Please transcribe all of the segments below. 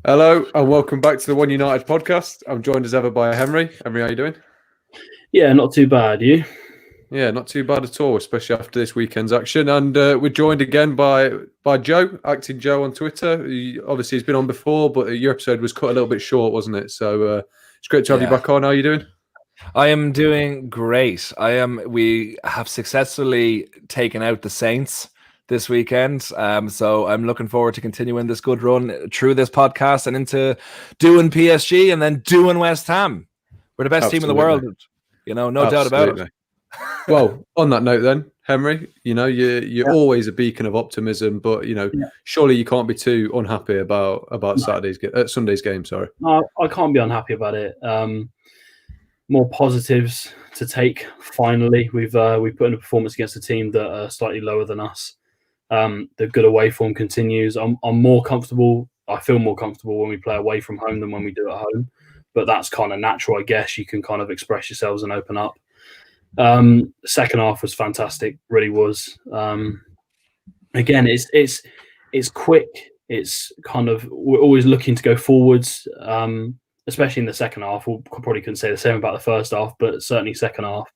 Hello and welcome back to the One United podcast. I'm joined as ever by Henry. Henry, how you doing? Yeah, not too bad. You? Yeah, not too bad at all, especially after this weekend's action. And we're joined again by Joe, Acting Joe on Twitter. Obviously, he's been on before, but your episode was cut a little bit short, wasn't it? So it's great to have you back on. How are you doing? I am doing great. We have successfully taken out the Saints this weekend. So I'm looking forward to continuing this good run through this podcast and into doing PSG and then doing West Ham. We're the best team in the world. No doubt about it. Well, on that note then, Henry, you're always a beacon of optimism, but surely you can't be too unhappy about Sunday's game, sorry. No, I can't be unhappy about it. More positives to take. Finally, we've put in a performance against a team that are slightly lower than us. The good away form continues. I'm more comfortable. I feel more comfortable when we play away from home than when we do at home. But that's kind of natural, I guess. You can kind of express yourselves and open up. Second half was fantastic, really was. Again, it's quick. It's kind of, we're always looking to go forwards. Especially in the second half. We probably couldn't say the same about the first half, but certainly second half.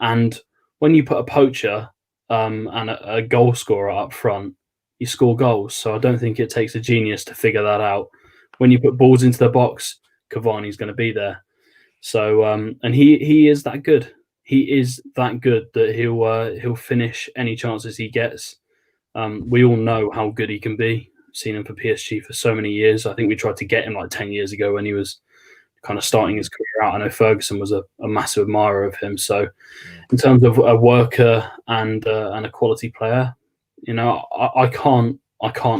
And when you put a poacher and a goal scorer up front, you score goals. So I don't think it takes a genius to figure that out. When you put balls into the box, Cavani's going to be there. So and he is that good. He is that good that he'll finish any chances he gets. We all know how good he can be. Seen him for PSG for so many years. I think we tried to get him like 10 years ago when he was kind of starting his career out. I know Ferguson was a massive admirer of him. So in terms of a worker and a quality player, I can't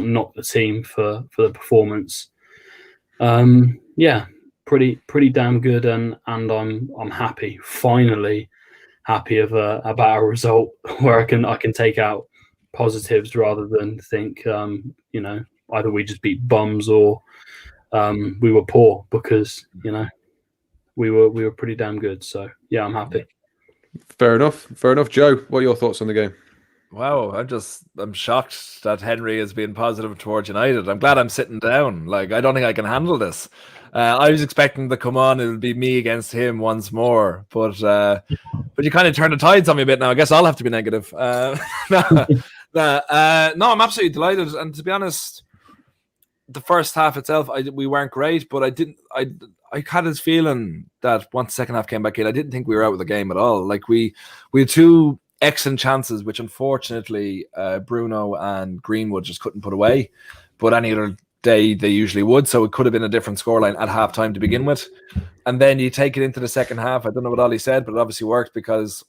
knock the team for the performance. Pretty damn good, and I'm happy, finally happy about a result where I can take out positives rather than think either we just beat bums or we were poor, because we were pretty damn good. So yeah, I'm happy. Fair enough. Joe, what are your thoughts on the game? Wow, I'm shocked that Henry is being positive towards United. I'm glad I'm sitting down. Like, I don't think I can handle this. I was expecting to come on, it'll be me against him once more, but you kind of turned the tides on me a bit now. I guess I'll have to be negative. No, I'm absolutely delighted. And to be honest, the first half itself, we weren't great, but I had this feeling that once the second half came back in, I didn't think we were out of the game at all. Like, we had two excellent chances, which unfortunately Bruno and Greenwood just couldn't put away. But any other day they usually would, so it could have been a different scoreline at halftime to begin with. And then you take it into the second half. I don't know what Ollie said, but it obviously worked because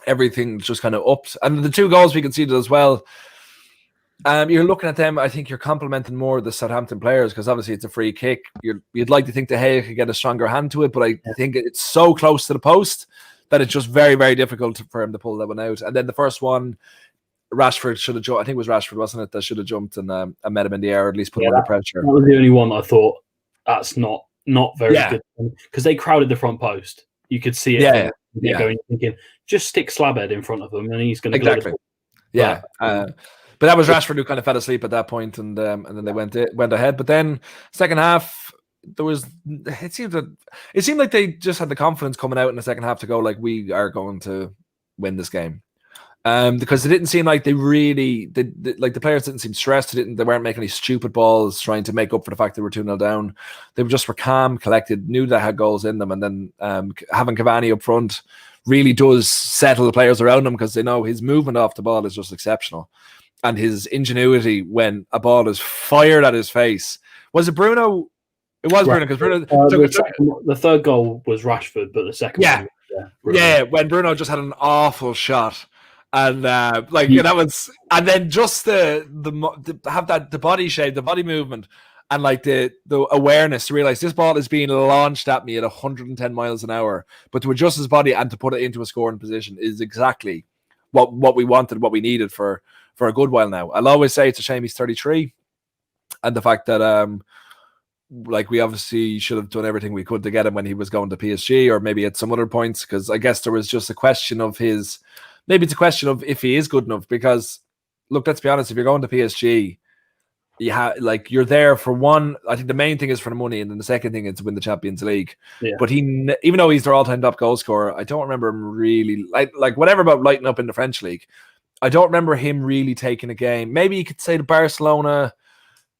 everything just kind of upped. And the two goals we conceded as well, you're looking at them, I think you're complimenting more the Southampton players, because obviously it's a free kick. You'd like to think De Gea could get a stronger hand to it, but I think it's so close to the post that it's just very, very difficult for him to pull that one out. And then the first one, Rashford should have jumped. I think it was Rashford, wasn't it, that should have jumped and met him in the air, or at least put him under pressure. That was the only one I thought that's not very good, because they crowded the front post. You could see it. Going, thinking, just stick Slabhead in front of him and he's going to exactly. But that was Rashford who kind of fell asleep at that point, and then they went ahead. But then second half, it seemed like they just had the confidence coming out in the second half to go, like, we are going to win this game. Because it didn't seem like the players didn't seem stressed. They weren't making any stupid balls trying to make up for the fact they were 2-0 down. They were calm, collected, knew they had goals in them, and then having Cavani up front really does settle the players around him, because they know his movement off the ball is just exceptional. And his ingenuity when a ball is fired at his face. Was it Bruno? It was Bruno, because Bruno. The third goal was Rashford, but the second one, when Bruno just had an awful shot, and that was, and then just the have the body shape, the body movement, and like the awareness to realize this ball is being launched at me at 110 miles an hour, but to adjust his body and to put it into a scoring position is exactly what we wanted, what we needed for a good while now. I'll always say it's a shame he's 33, and the fact that we obviously should have done everything we could to get him when he was going to PSG, or maybe at some other points, because I guess there was just a question of maybe it's a question of if he is good enough, because look, let's be honest, if you're going to PSG, you're there for one. I think the main thing is for the money, and then the second thing is to win the Champions League. Yeah. But even though he's their all-time top goal scorer, I don't remember him really like whatever about lighting up in the French league. I don't remember him really taking a game. Maybe you could say the Barcelona,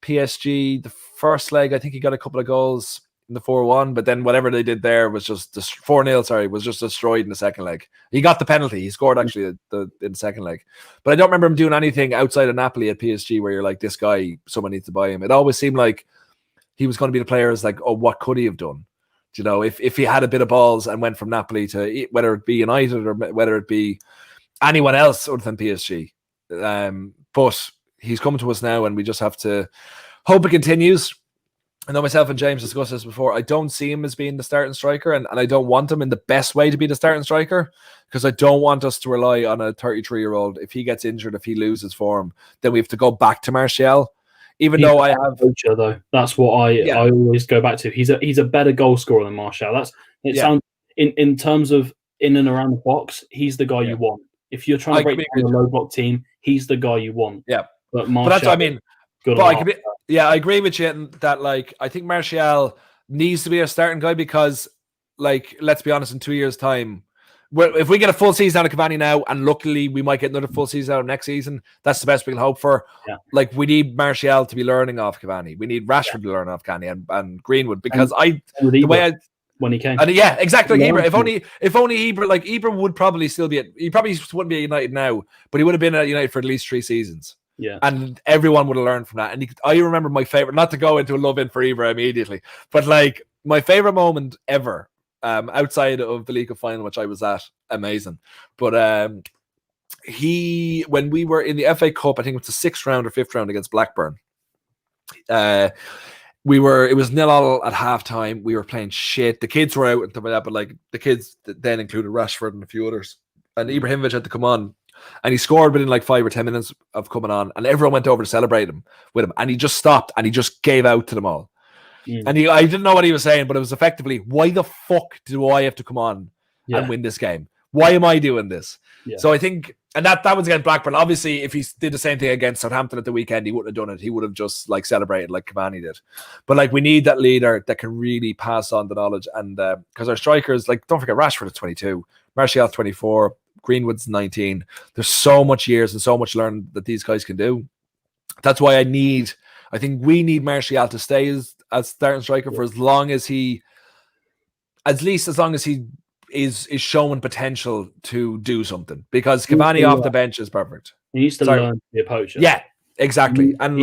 PSG, the first leg. I think he got a couple of goals in the 4-1, but then whatever they did there was just 4-0. Sorry, was just destroyed in the second leg. He got the penalty. He scored actually in the second leg, but I don't remember him doing anything outside of Napoli at PSG where you're like, this guy, someone needs to buy him. It always seemed like he was going to be the players like, oh, what could he have done? You know, if he had a bit of balls and went from Napoli to whether it be United or whether it be anyone else other than PSG. But he's coming to us now, and we just have to hope it continues. I know myself and James discussed this before. I don't see him as being the starting striker, and I don't want him in the best way to be the starting striker, because I don't want us to rely on a 33-year-old. If he gets injured, if he loses form, then we have to go back to Martial. Even though I have Poacher, though, that's what I always go back to. He's a better goal scorer than Martial. Sounds in terms of in and around the box, he's the guy you want. If you're trying to break down a low block team, he's the guy you want. Yeah, but Martial, that's what I mean. But I agree with you in that. Like, I think Martial needs to be a starting guy because, like, let's be honest, in 2 years' time, well, if we get a full season out of Cavani now, and luckily we might get another full season out of next season, that's the best we can hope for. Yeah. Like, we need Martial to be learning off Cavani. We need Rashford to learn off Cavani and Greenwood, because when he came. And yeah, exactly. Like Ibra. If only Ibra, like Ibra would probably still be he probably wouldn't be at United now, but he would have been at United for at least 3 seasons. Yeah. And everyone would have learned from that. And I remember my favorite, not to go into a love-in for Ibra immediately, but like my favorite moment ever, outside of the League Cup final, which I was at, amazing. But when we were in the FA Cup, I think it was the 6th round or 5th round against Blackburn. It was 0-0 at halftime. We were playing shit. The kids were out and stuff like that, but like the kids then included Rashford and a few others. And Ibrahimovic had to come on, and he scored within like 5 or 10 minutes of coming on, and everyone went over to celebrate him with him, and he just stopped and he just gave out to them all. And I didn't know what he was saying, but it was effectively, why the fuck do I have to come on and win this game? Why am I doing this? Yeah. So I think, and that was against Blackburn. Obviously, if he did the same thing against Southampton at the weekend, he wouldn't have done it. He would have just like celebrated like Cavani did. But like, we need that leader that can really pass on the knowledge. And because our strikers, like, don't forget, Rashford is 22, Martial 24, Greenwood's 19. There's so much years and so much learning that these guys can do. That's why I think we need Martial to stay as starting striker for as long as he is showing potential to do something, because Cavani off the bench is perfect. He needs to learn to be a poacher. Yeah, exactly. And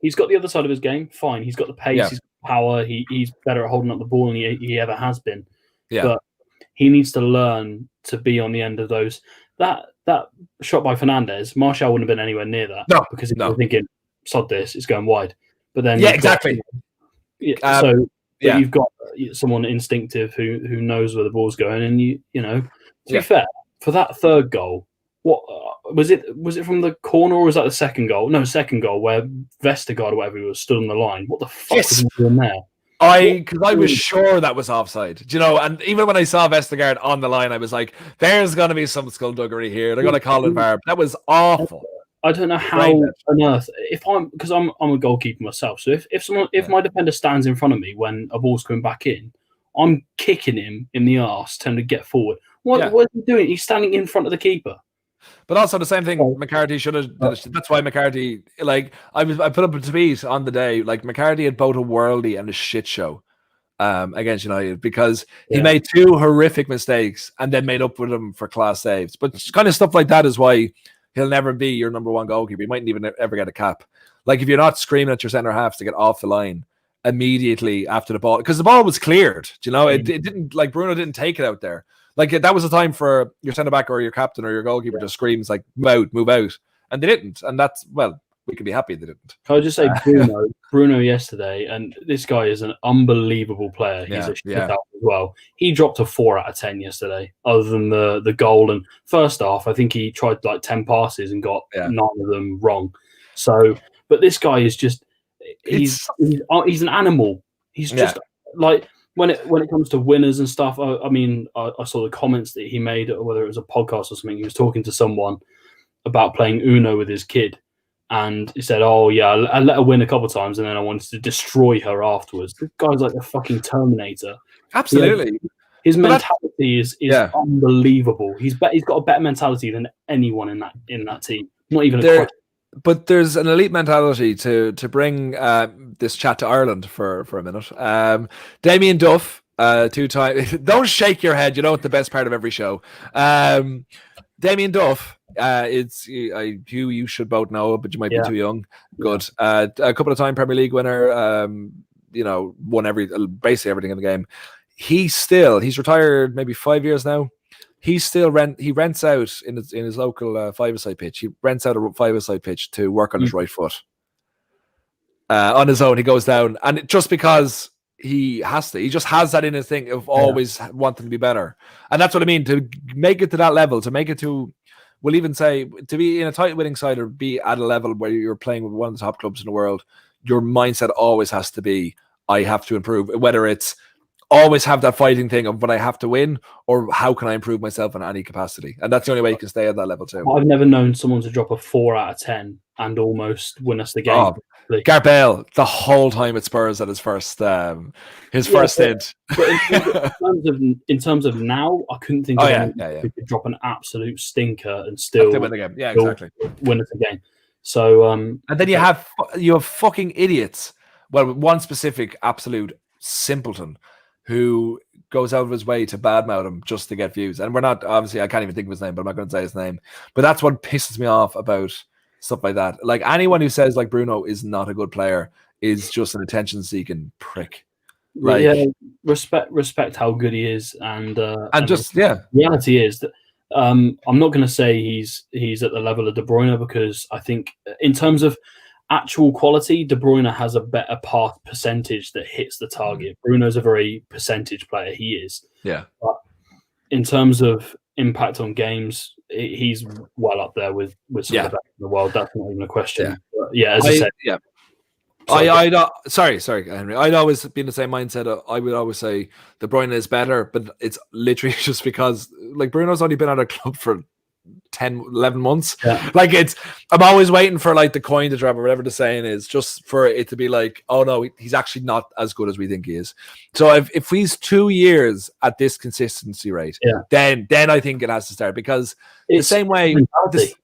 he's got the other side of his game. Fine, he's got the pace, he's got power. He's better at holding up the ball than he ever has been. Yeah, but he needs to learn to be on the end of those. That shot by Fernandes, Martial wouldn't have been anywhere near that. No, because he was thinking, "Sod this, it's going wide." But then exactly. You've got someone instinctive who knows where the ball's going, and you know, to be fair, for that third goal, what was it? Was it from the corner, or was that the second goal? No, second goal where Vestergaard or whatever he was stood on the line. What the fuck was he doing there? Because I was sure that was offside, you know, and even when I saw Vestergaard on the line, I was like, "There's going to be some skullduggery here. They're going to call it VAR." That was awful. I don't know how on earth, because I'm a goalkeeper myself. So if my defender stands in front of me when a ball's coming back in, I'm kicking him in the arse, telling him to get forward. What is he doing? He's standing in front of the keeper. But also the same thing, McCarthy should have. That's why McCarthy, like, I put up a tweet on the day, like, McCarthy had both a worldie and a shit show against United, because he made 2 horrific mistakes and then made up with them for class saves. But kind of stuff like that is why he'll never be your number 1 goalkeeper. He mightn't even ever get a cap. Like, if you're not screaming at your centre halves to get off the line immediately after the ball, because the ball was cleared, you know, it didn't, like, Bruno didn't take it out there. Like, that was a time for your centre back or your captain or your goalkeeper to screams like, move out. And they didn't. And that's, well, we can be happy they didn't. Can I just say Bruno yesterday, and this guy is an unbelievable player. He's a shit out as well. He dropped a 4 out of 10 yesterday, other than the goal. And first half, I think he tried like 10 passes and got 9 of them wrong. So, but this guy is just, he's an animal. He's just like, when it comes to winners and stuff, I mean, I saw the comments that he made, whether it was a podcast or something. He was talking to someone about playing Uno with his kid. And he said, "Oh yeah, I let her win a couple of times, and then I wanted to destroy her afterwards." This guy's like the fucking Terminator. Absolutely. His mentality is unbelievable. He's got a better mentality than anyone in that team. Not even a question. But there's an elite mentality to bring this chat to Ireland for a minute. Damien Duff, 2-time. Don't shake your head. You know it's the best part of every show. Damien Duff. It's who you should both know, but you might be too young. Good. A couple of time Premier League winner. Won basically everything in the game. He's retired maybe 5 years now. He rents out in his local five-a-side pitch. He rents out a five-a-side pitch to work on his right foot. On his own, he goes down, and just because he has to, he just has that in his thing of always wanting to be better. And that's what I mean, to make it to that level, to make it to, we'll even say, to be in a title winning side or be at a level where you're playing with one of the top clubs in the world, your mindset always has to be, I have to improve, whether it's always have that fighting thing of, but I have to win, or how can I improve myself in any capacity? And that's the only way you can stay at that level too. I've never known someone to drop a 4 out of 10 and almost win us the game. Gareth Bale, the whole time at Spurs at his first stint. But in terms of now, I couldn't think of anyone who could drop an absolute stinker and still win the game. Yeah, exactly. Win us the game. So and then you have fucking idiots. Well, one specific absolute simpleton who goes out of his way to badmouth him just to get views. And we're not, obviously, I can't even think of his name, but I'm not going to say his name. But that's what pisses me off about stuff like that. Like, anyone who says like Bruno is not a good player is just an attention-seeking prick. Like, respect how good he is, and the reality is that I'm not going to say he's at the level of De Bruyne, because I think in terms of actual quality, De Bruyne has a better pass percentage that hits the target. Bruno's a very percentage player. He is. Yeah. But in terms of impact on games, he's well up there with some of the best in the world. That's not even a question. Yeah. But as I said. Yeah. Sorry, Henry. I'd always been the same mindset. I would always say De Bruyne is better, but it's literally just because like Bruno's only been at a club for 10, 11 months. Yeah. Like, I'm always waiting for like the coin to drop or whatever the saying is, just for it to be like, oh no, he's actually not as good as we think he is. So if he's 2 years at this consistency rate, then I think it has to start, because it's the same way. It's the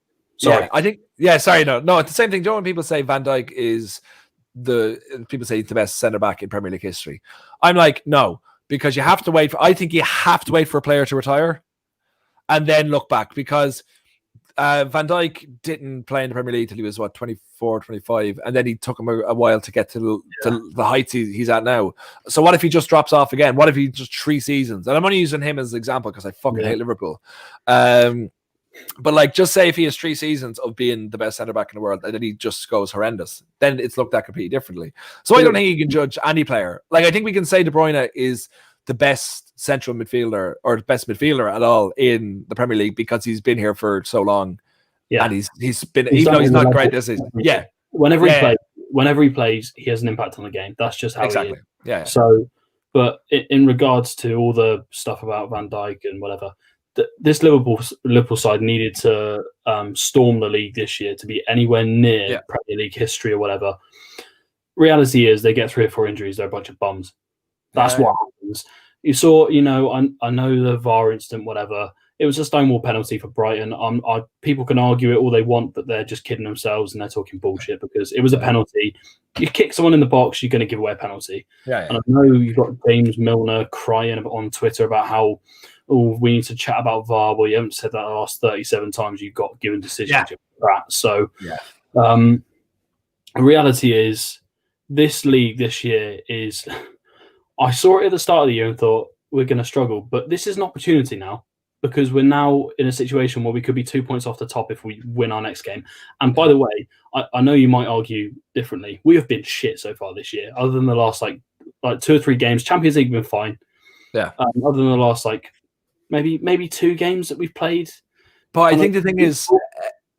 same thing. Do you know when people say Van Dijk is people say he's the best centre back in Premier League history? I'm like, no, because you have to wait I think you have to wait for a player to retire and then look back, because Van Dijk didn't play in the Premier League till he was 24, 25, and then he took him a while to get to the heights he's at now. So what if he just drops off again? What if he just 3 seasons? And I'm only using him as an example because I fucking hate Liverpool. But like, just say if he has 3 seasons of being the best centre back in the world and then he just goes horrendous, then it's looked at completely differently. So I don't think you can judge any player. Like, I think we can say De Bruyne is the best central midfielder or the best midfielder at all in the Premier League because he's been here for so long. Yeah. And he's been, even though he's not great this season. Yeah. Whenever he plays, he has an impact on the game. That's just how exactly. He is. Yeah. So, but in regards to all the stuff about Van Dijk and whatever, this Liverpool side needed to storm the league this year to be anywhere near Premier League history or whatever. Reality is they get 3 or 4 injuries, they're a bunch of bums. That's what happens. You saw, I know the VAR incident, whatever. It was a stonewall penalty for Brighton. People can argue it all they want, but they're just kidding themselves and they're talking bullshit because it was a penalty. You kick someone in the box, you're going to give away a penalty. Yeah. And I know you've got James Milner crying on Twitter about how, we need to chat about VAR. Well, you haven't said that the last 37 times you've got given decisions. Yeah. So, the reality is, this league this year is. I saw it at the start of the year and thought we're going to struggle, but this is an opportunity now because we're now in a situation where we could be 2 points off the top if we win our next game. And by the way, I know you might argue differently. We have been shit so far this year, other than the last like 2 or 3 games. Champions League been fine. Yeah. Other than the last maybe 2 games that we've played. But I think the thing is,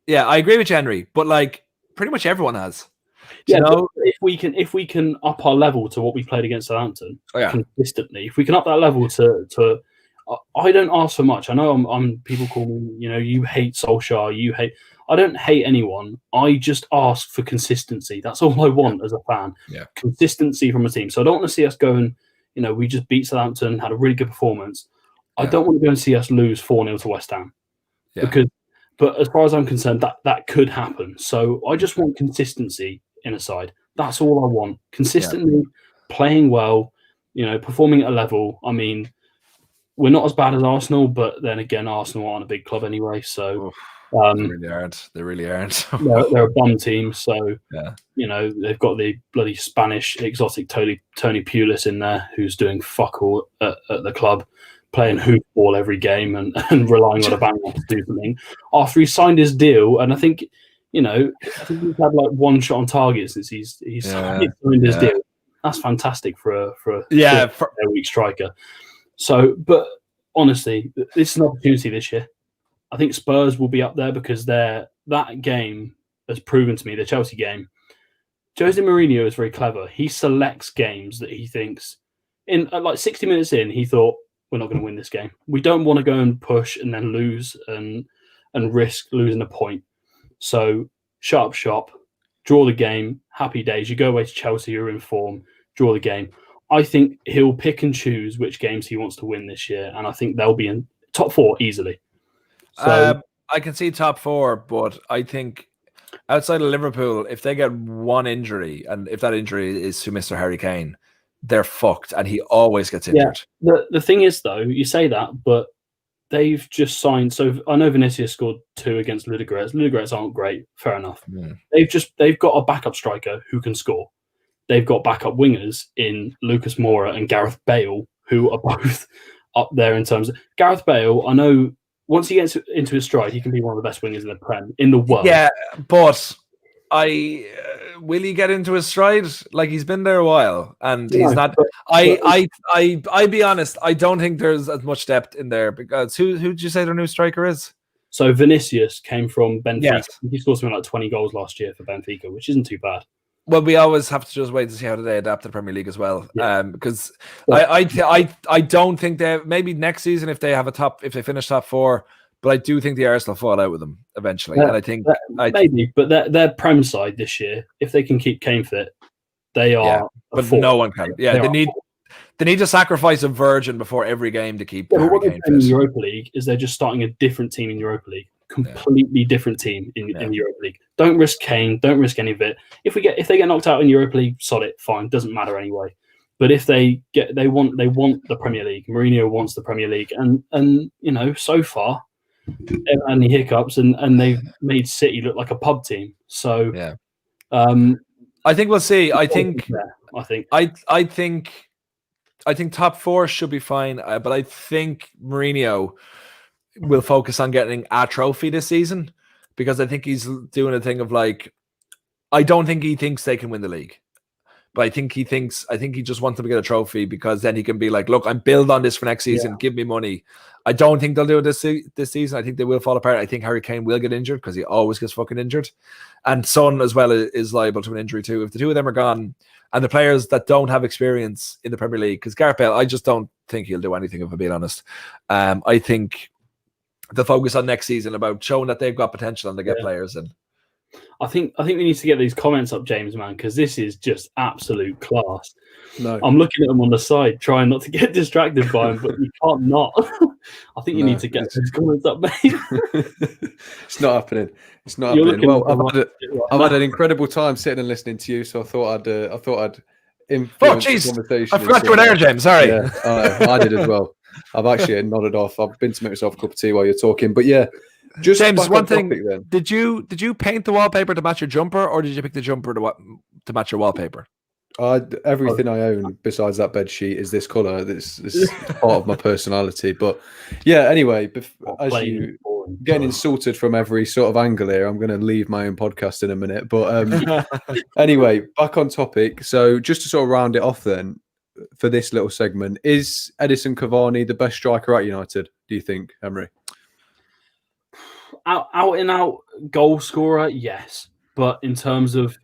I agree with you, Henry, but like pretty much everyone has. If we can up our level to what we played against Southampton consistently, if we can up that level to I don't ask for much. I know I'm people call me, you hate Solskjaer, I don't hate anyone. I just ask for consistency. That's all I want as a fan. Yeah. Consistency from a team. So I don't want to see us go and, we just beat Southampton, had a really good performance. I don't want to go and see us lose 4-0 to West Ham. Yeah. But as far as I'm concerned, that could happen. So I just want consistency in a side. That's all I want. Consistently playing well, performing at a level. I mean, we're not as bad as Arsenal, but then again, Arsenal aren't a big club anyway. So they really aren't. they're a bum team. So they've got the bloody Spanish exotic Tony Pulis in there, who's doing fuck all at the club, playing hoopball every game and relying on a bank to do something. After he signed his deal, and I think he's had like one shot on target since he's signed his deal. That's fantastic for a weak striker. So, but honestly, this is an opportunity this year. I think Spurs will be up there because that game has proven to me, the Chelsea game. Jose Mourinho is very clever. He selects games that he thinks, in like 60 minutes in, he thought, we're not going to win this game. We don't want to go and push and then lose and risk losing a point. So shut up shop, draw the game, happy days. You go away to Chelsea, you're in form, draw the game. I think he'll pick and choose which games he wants to win this year, and I think they'll be in top 4 easily. So, I can see top 4, but I think outside of Liverpool, if they get one injury, and if that injury is to Mr. Harry Kane, they're fucked, and he always gets injured. The thing is, though, you say that, but they've just signed. So I know Vinicius scored 2 against Ludogorets. Ludogorets aren't great, fair enough. They've got a backup striker who can score. They've got backup wingers in Lucas Moura and Gareth Bale, who are both up there in terms of Gareth Bale. I know once he gets into his stride, he can be one of the best wingers in the Prem in the world. Yeah, but will he get into his stride? Like, he's been there a while, and he's not. I be honest, I don't think there's as much depth in there because who did you say their new striker is? So Vinicius came from Benfica. Yes. He scored something like 20 goals last year for Benfica, which isn't too bad. Well, we always have to just wait to see how they adapt to the Premier League as well. Because I don't think they maybe next season if they finish top 4. But I do think the Arsenal fall out with them eventually, and I think maybe. But their Prem side this year, if they can keep Kane fit, they are. Yeah, but no one can. Yeah, they need to sacrifice a virgin before every game to keep. Yeah, but what they're doing in Europa League is they're just starting a different team in Europa League, completely different team in Europa League. Don't risk Kane. Don't risk any of it. If they get knocked out in Europa League, solid, fine, doesn't matter anyway. But if they want the Premier League. Mourinho wants the Premier League, and so far. Any hiccups and they've made City look like a pub team. So I think we'll see. I think top 4 should be fine, but I think Mourinho will focus on getting a trophy this season because I think he's doing a thing of like, I don't think he thinks they can win the league. But I think he just wants them to get a trophy because then he can be like, look, I'm build on this for next season. Give me money. I don't think they'll do it this season. I think they will fall apart. I think Harry Kane will get injured because he always gets fucking injured. And Son as well is liable to an injury too. If the two of them are gone and the players that don't have experience in the Premier League, because Gareth Bale, I just don't think he'll do anything if I'm being honest. I think the focus on next season about showing that they've got potential and they get players in. I think we need to get these comments up, James, man, because this is just absolute class. No, I'm looking at them on the side, trying not to get distracted by them, but you can't not. I think you need to get these comments up, mate. It's not happening. It's not happening. Well, I've had an incredible time sitting and listening to you, so I thought I'd influence the conversation. I forgot you were there, James. Sorry. Yeah, I did as well. I've actually nodded off. I've been to make myself a cup of tea while you're talking, but yeah. Just James, one thing. Then. Did you paint the wallpaper to match your jumper, or did you pick the jumper to match your wallpaper? Everything I own besides that bed sheet is this colour. This is part of my personality. But yeah, anyway, as you getting insulted from every sort of angle here, I'm going to leave my own podcast in a minute. But anyway, back on topic. So just to sort of round it off then, for this little segment, is Edison Cavani the best striker at United, do you think, Emery? Out and out goal scorer, yes. But in terms of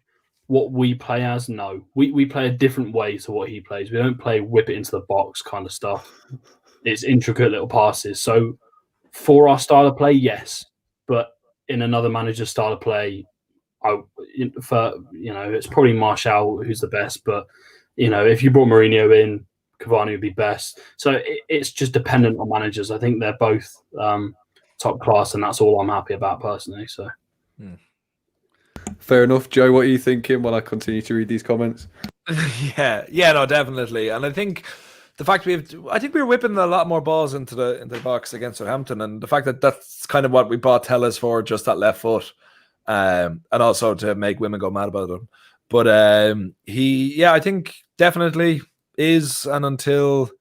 what we play as, no. We play a different way to what he plays. We don't play whip it into the box kind of stuff. It's intricate little passes. So for our style of play, yes. But in another manager's style of play, it's probably Martial who's the best, but if you brought Mourinho in, Cavani would be best. So it's just dependent on managers. I think they're both top class, and that's all I'm happy about personally. So, fair enough, Joe. What are you thinking while I continue to read these comments? yeah, no, definitely. And I think the fact I think we were whipping a lot more balls into the box against Southampton, and the fact that that's kind of what we bought Tellez for, just that left foot, and also to make women go mad about him. But I think definitely is, and until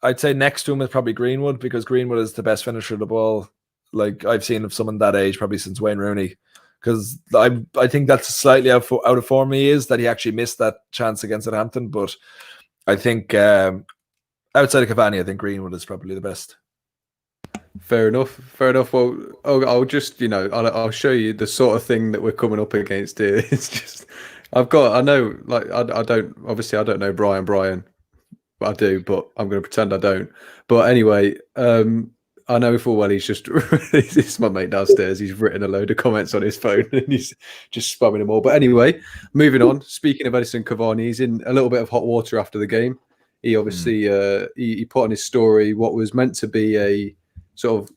I'd say next to him is probably Greenwood, because Greenwood is the best finisher of the ball like I've seen of someone that age probably since Wayne Rooney. Because I think that's slightly out of form he is, that he actually missed that chance against Southampton. But I think outside of Cavani, I think Greenwood is probably the best. Fair enough. Well, I'll just, I'll show you the sort of thing that we're coming up against here. It's just, I don't know Brian, but I do, but I'm going to pretend I don't. But anyway, I know full well he's just, this is my mate downstairs, he's written a load of comments on his phone and he's just spamming them all. But anyway, moving on, speaking of Edison Cavani, he's in a little bit of hot water after the game. He obviously, he put on his story what was meant to be a sort of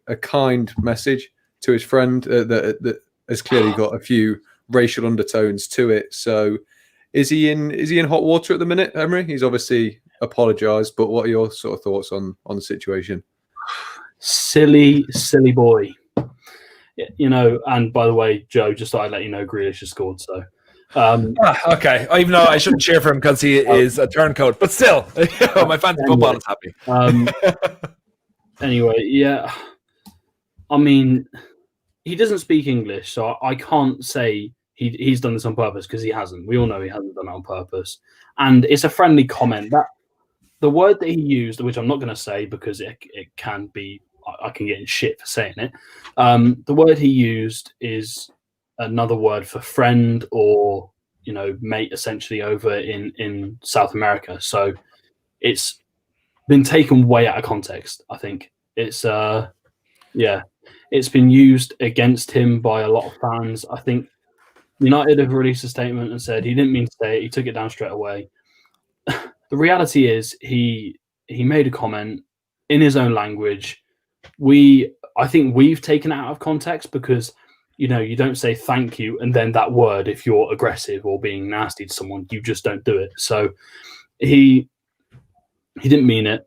a kind message to his friend that has clearly got a few racial undertones to it. So is he in hot water at the minute, Emery? He's obviously apologised, but what are your sort of thoughts on the situation? Silly boy. And by the way, Joe, just thought I'd let you know Grealish has scored, so okay. Even though I shouldn't cheer for him because he is a turncoat, but still, my fantasy football is happy. Anyway, yeah. I mean, he doesn't speak English, so I can't say he's done this on purpose, because he hasn't. We all know he hasn't done it on purpose. And it's a friendly comment. That the word that he used, which I'm not going to say because it can be, I can get in shit for saying it. The word he used is another word for friend or, mate, essentially over in South America. So it's been taken way out of context. I think it's it's been used against him by a lot of fans. I think United have released a statement and said he didn't mean to say it. He took it down straight away. The reality is he made a comment in his own language. I think we've taken it out of context because, you don't say thank you and then that word if you're aggressive or being nasty to someone. You just don't do it. So he didn't mean it.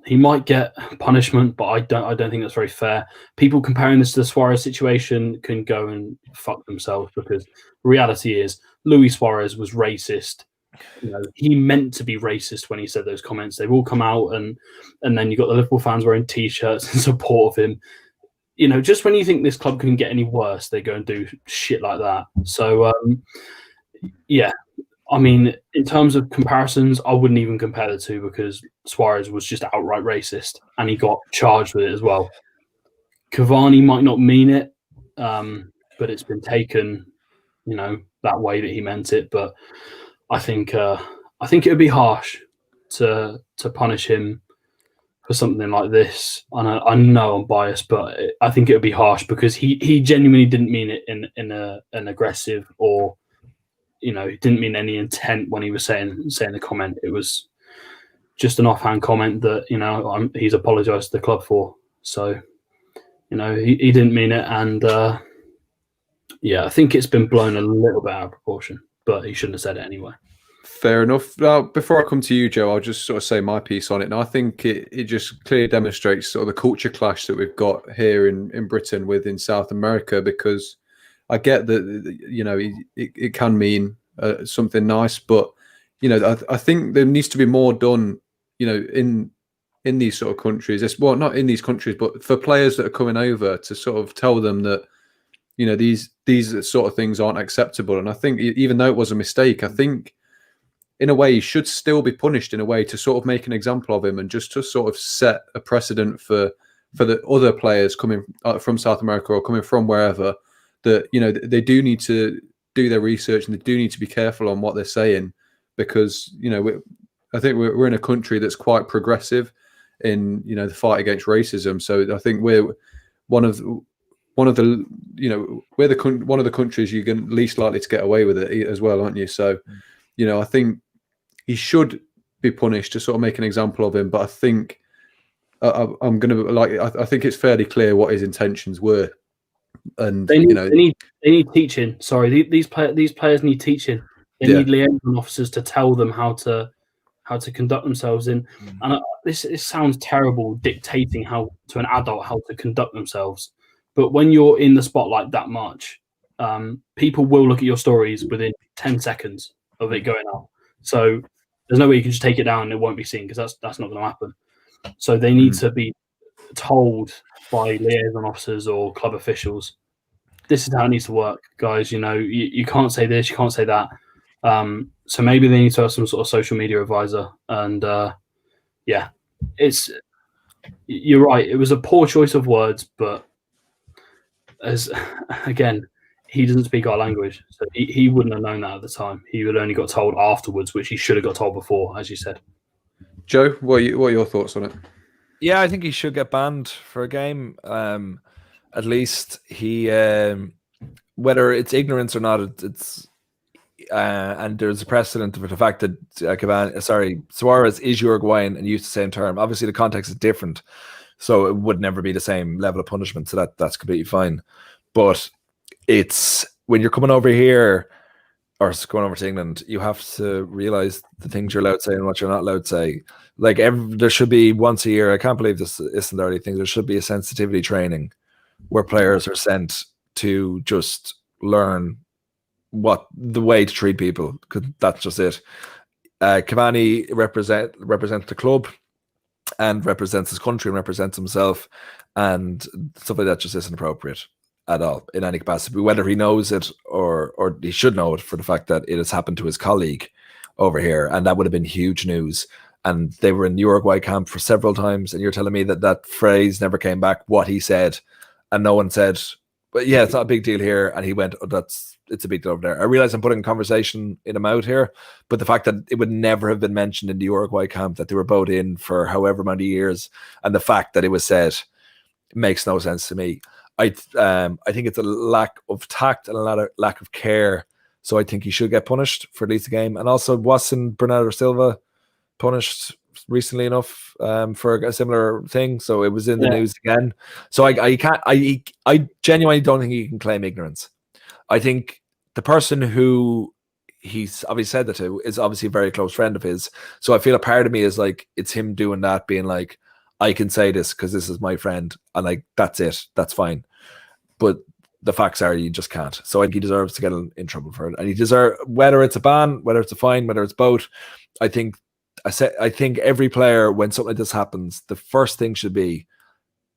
He might get punishment, but I don't think that's very fair. People comparing this to the Suarez situation can go and fuck themselves, because the reality is Luis Suarez was racist. He meant to be racist when he said those comments. They've all come out, and then you've got the Liverpool fans wearing T-shirts in support of him. Just when you think this club couldn't get any worse, they go and do shit like that. So, yeah. I mean, in terms of comparisons, I wouldn't even compare the two, because Suarez was just outright racist and he got charged with it as well. Cavani might not mean it, but it's been taken, that way that he meant it. But I think it would be harsh to punish him for something like this. I know I'm biased, but I think it would be harsh because he genuinely didn't mean it in an aggressive or, he didn't mean any intent when he was saying the comment. It was just an offhand comment that, he's apologised to the club for. So, he didn't mean it. And, I think it's been blown a little bit out of proportion, but he shouldn't have said it anyway. Fair enough. Now, before I come to you, Joe, I'll just sort of say my piece on it. Now, I think it just clearly demonstrates sort of the culture clash that we've got here in Britain within South America, because I get that, it can mean something nice, but, I think there needs to be more done, in these sort of countries. Well, not in these countries, but for players that are coming over, to sort of tell them that, these sort of things aren't acceptable. And I think even though it was a mistake, I think in a way he should still be punished in a way to sort of make an example of him, and just to sort of set a precedent for the other players coming from South America or coming from wherever, that, they do need to do their research and they do need to be careful on what they're saying, because, I think we're in a country that's quite progressive in, the fight against racism. So I think we're one of one of the one of the countries you're least likely to get away with it as well, aren't you? So, I think he should be punished to sort of make an example of him. But I think I'm going to I think it's fairly clear what his intentions were, and they need teaching. Sorry, these players need teaching. They need liaison officers to tell them how to conduct themselves in. And this sounds terrible, dictating to an adult how to conduct themselves. But when you're in the spotlight that much, people will look at your stories within 10 seconds of it going up. So there's no way you can just take it down and it won't be seen, because that's not going to happen. So they need to be told by liaison officers or club officials, this is how it needs to work, guys. You can't say this, you can't say that. So maybe they need to have some sort of social media advisor. And you're right. It was a poor choice of words, but again, he doesn't speak our language, so he wouldn't have known that at the time. He would only got told afterwards, which he should have got told before, as you said. Joe, what are your thoughts on it? Yeah, I think he should get banned for a game. At least he, whether it's ignorance or not, it's and there's a precedent for the fact that Suarez is Uruguayan and used the same term. Obviously, the context is different, so it would never be the same level of punishment. So that's completely fine. But it's when you're coming over here or going over to England, you have to realize the things you're allowed to say and what you're not allowed to say. Like there should be once a year. I can't believe this isn't already a thing. There should be a sensitivity training where players are sent to just learn what the way to treat people, because that's just it. Cavani represents the club and represents his country and represents himself, and stuff like that just isn't appropriate at all in any capacity, whether he knows it or he should know it, for the fact that it has happened to his colleague over here, and that would have been huge news. And they were in Uruguay camp for several times, and you're telling me that phrase never came back, what he said, and no one said, but yeah, it's not a big deal here. And he went, it's a big deal over there. I realize I'm putting conversation in him out here, but the fact that it would never have been mentioned in the Uruguay camp, that they were both in for however many years, and the fact that it was said makes no sense to me. I think it's a lack of tact and a lack of care. So I think he should get punished for at least a game. And also, wasn't Bernardo Silva punished recently enough for a similar thing? So it was in the news again. So I genuinely don't think he can claim ignorance. I think the person who he's obviously said that to is obviously a very close friend of his. So I feel a part of me is like, it's him doing that, being like, I can say this because this is my friend, and like, that's it, that's fine. But the facts are, you just can't. So I think he deserves to get in trouble for it, and he deserves, whether it's a ban, whether it's a fine, whether it's both. I think every player, when something like this happens, the first thing should be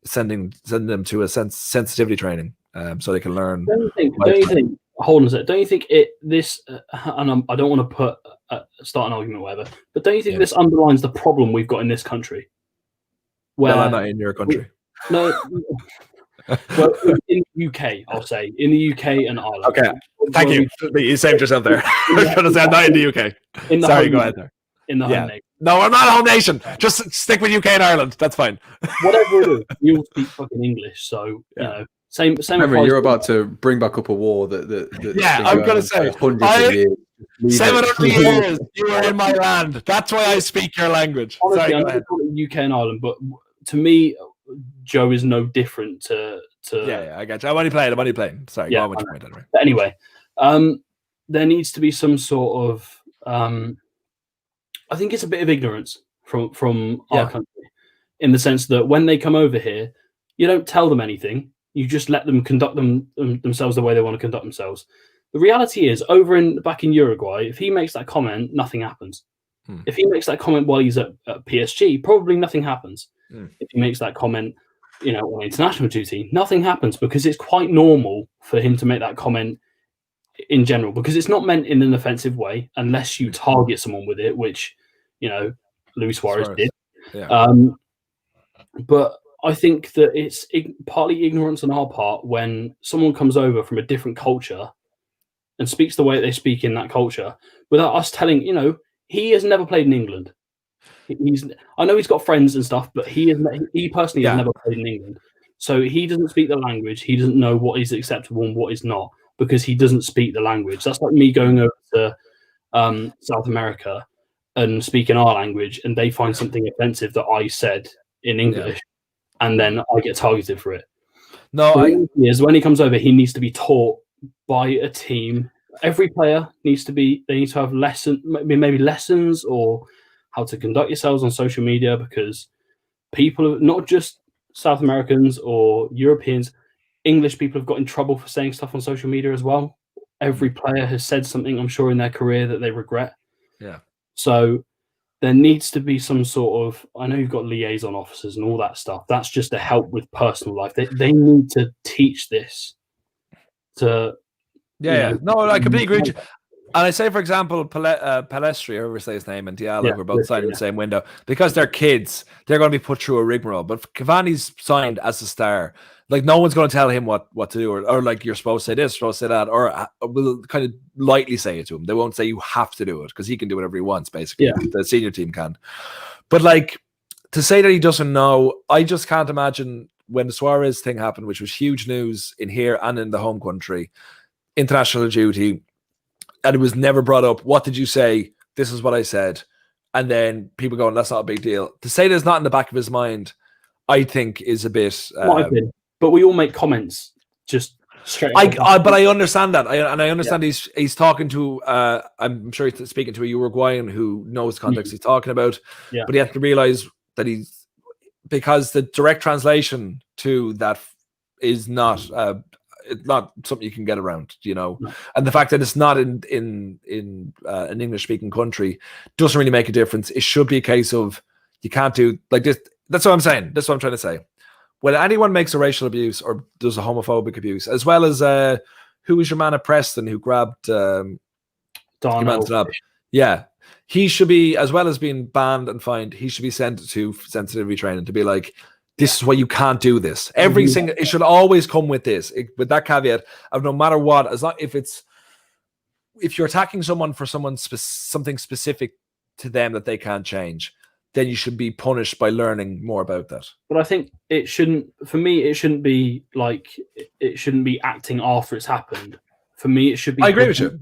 sending them to a sensitivity training, so they can learn. Don't you think? Hold on a sec. Don't you think this? And I don't want to start an argument, or whatever. But don't you think this underlines the problem we've got in this country? Well, I'm not in your country. No. Well, in the UK, I'll say. In the UK and Ireland. Okay. Thank you. You saved yourself there. I was going to say, I'm not in the UK. Sorry, go ahead there. In the home nation. No, we're not a home nation. Just stick with UK and Ireland. That's fine. Whatever it is, you all speak fucking English. So, you know, same. Remember, you're about to bring back up a war that I'm going to say, hundreds of years. 700 years you were in my land. That's why I speak your language. Honestly, sorry, I'm talking UK and Ireland, but to me, Joe is no different to I got you. I'm only playing. Sorry, go on with your point anyway. But anyway, there needs to be some sort of I think it's a bit of ignorance from our country, in the sense that when they come over here, you don't tell them anything. You just let them conduct themselves the way they want to conduct themselves. The reality is, back in Uruguay, if he makes that comment, nothing happens. If he makes that comment while he's at PSG, probably nothing happens. If he makes that comment, on international duty, nothing happens, because it's quite normal for him to make that comment in general, because it's not meant in an offensive way unless you target someone with it, which, Luis Suarez did. Yeah. But I think that it's partly ignorance on our part when someone comes over from a different culture and speaks the way they speak in that culture without us telling, he has never played in England. I know he's got friends and stuff, but he personally has never played in England. So he doesn't speak the language. He doesn't know what is acceptable and what is not because he doesn't speak the language. That's like me going over to South America and speaking our language, and they find something offensive that I said in English, and then I get targeted for it. No, when he comes over, he needs to be taught by a team. Every player needs to be. They need to have maybe lessons or how to conduct yourselves on social media, because people, not just South Americans or Europeans, English people have got in trouble for saying stuff on social media as well. Every player has said something, I'm sure, in their career that they regret. Yeah. So there needs to be some sort of, I know you've got liaison officers and all that stuff. That's just to help with personal life. They need to teach this to. No, I completely agree with you. And I say, for example, Palestri, whoever say his name, and Diallo, were both signed in the same window. Because they're kids, they're going to be put through a rigmarole. But Cavani's signed as a star. Like, no one's going to tell him what to do, or like, you're supposed to say this, supposed to say that, or will kind of lightly say it to him. They won't say you have to do it, because he can do whatever he wants, basically. Yeah. The senior team can. But, like, to say that he doesn't know, I just can't imagine when the Suarez thing happened, which was huge news in here and in the home country, international duty, and it was never brought up. What did you say? This is what I said. And then people going, that's not a big deal. To say that it's not in the back of his mind, I think is a bit... Might have been. But we all make comments just straight. But I understand that. I understand he's talking to... I'm sure he's speaking to a Uruguayan who knows the context he's talking about. Yeah. But he has to realize that he's... Because the direct translation to that is not... it's not something you can get around, No. And the fact that it's not in an English-speaking country doesn't really make a difference. It should be a case of you can't do like this. That's what I'm saying. That's what I'm trying to say. When anyone makes a racial abuse or does a homophobic abuse, as well as who was your man at Preston who grabbed Darnell? Yeah, he should be, as well as being banned and fined, he should be sent to sensitivity training to be like, this is why you can't do this. Every single, it should always come with this, with that caveat of no matter what, as long if you're attacking someone for something specific to them that they can't change, then you should be punished by learning more about that. But I think it shouldn't be acting after it's happened. For me, it should be. I agree with you.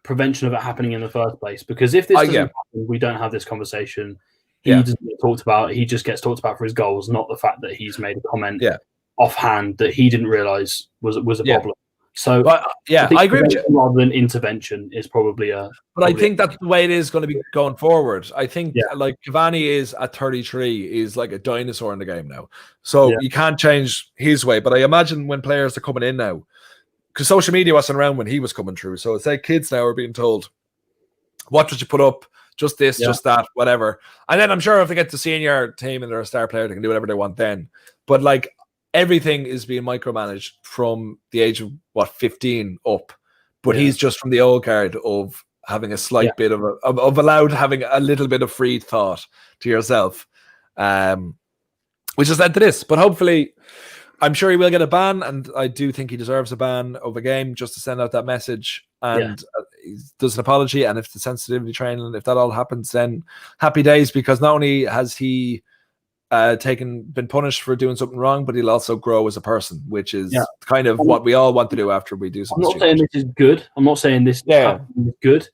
Prevention of it happening in the first place. Because if this doesn't happen, we don't have this conversation. He doesn't get talked about. He just gets talked about for his goals, not the fact that he's made a comment offhand that he didn't realise was a problem. So, I agree with you. Rather than intervention is probably a. But I think that's the way it is going to be going forward. I think like Cavani is at 33, is like a dinosaur in the game now. So you can't change his way. But I imagine when players are coming in now, because social media wasn't around when he was coming through. So it's like kids now are being told, "What would you put up? Just this, just that, whatever." And then I'm sure if they get to senior team and they're a star player, they can do whatever they want then. But like everything is being micromanaged from the age of 15 up. But he's just from the old guard of having a slight bit of allowed having a little bit of free thought to yourself, which has led to this. But hopefully, I'm sure he will get a ban, and I do think he deserves a ban of a game just to send out that message. And he does an apology, and if the sensitivity training, if that all happens, then happy days, because not only has he been punished for doing something wrong, but he'll also grow as a person, which is kind of what we all want to do after we do something. I'm not saying this is good. I'm not saying this is good,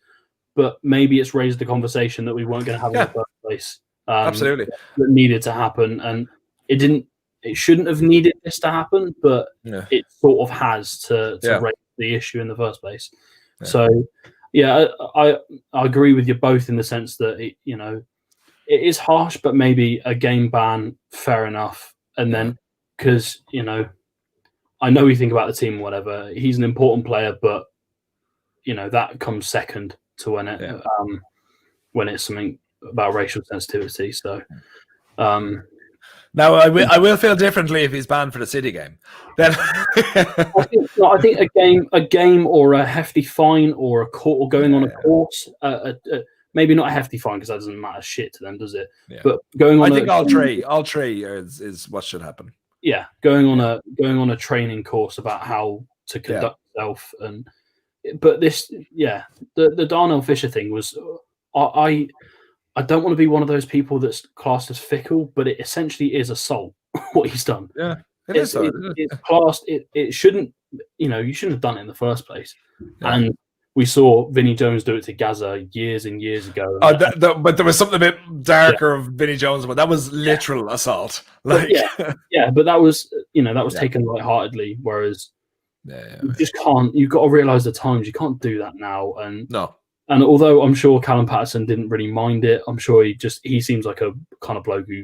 but maybe it's raised the conversation that we weren't going to have in the first place. Absolutely. That needed to happen, and it didn't. It shouldn't have needed this to happen, but it sort of has to raise the issue in the first place. Yeah. So, I agree with you both in the sense that it is harsh, but maybe a game ban, fair enough. And then, because I know you think about the team, whatever. He's an important player, but that comes second to when it's something about racial sensitivity. So. Now, I will feel differently if he's banned for the City game. Then I think a game or a hefty fine or a court or going on a course, maybe not a hefty fine because that doesn't matter shit to them, does it? Yeah. But going on, I think all three is what should happen. Yeah, going on a training course about how to conduct yourself, but this, the Darnell Fisher thing was, I don't want to be one of those people that's classed as fickle, but it essentially is assault, what he's done. Yeah. It's classed. It shouldn't. You shouldn't have done it in the first place. Yeah. And we saw Vinnie Jones do it to Gaza years and years ago. But there was something a bit darker of Vinnie Jones, but that was literal assault. Like, but that was taken lightheartedly. Whereas you just can't. You've got to realise the times. You can't do that now. And no. And although I'm sure Callum Patterson didn't really mind it, I'm sure he seems like a kind of bloke who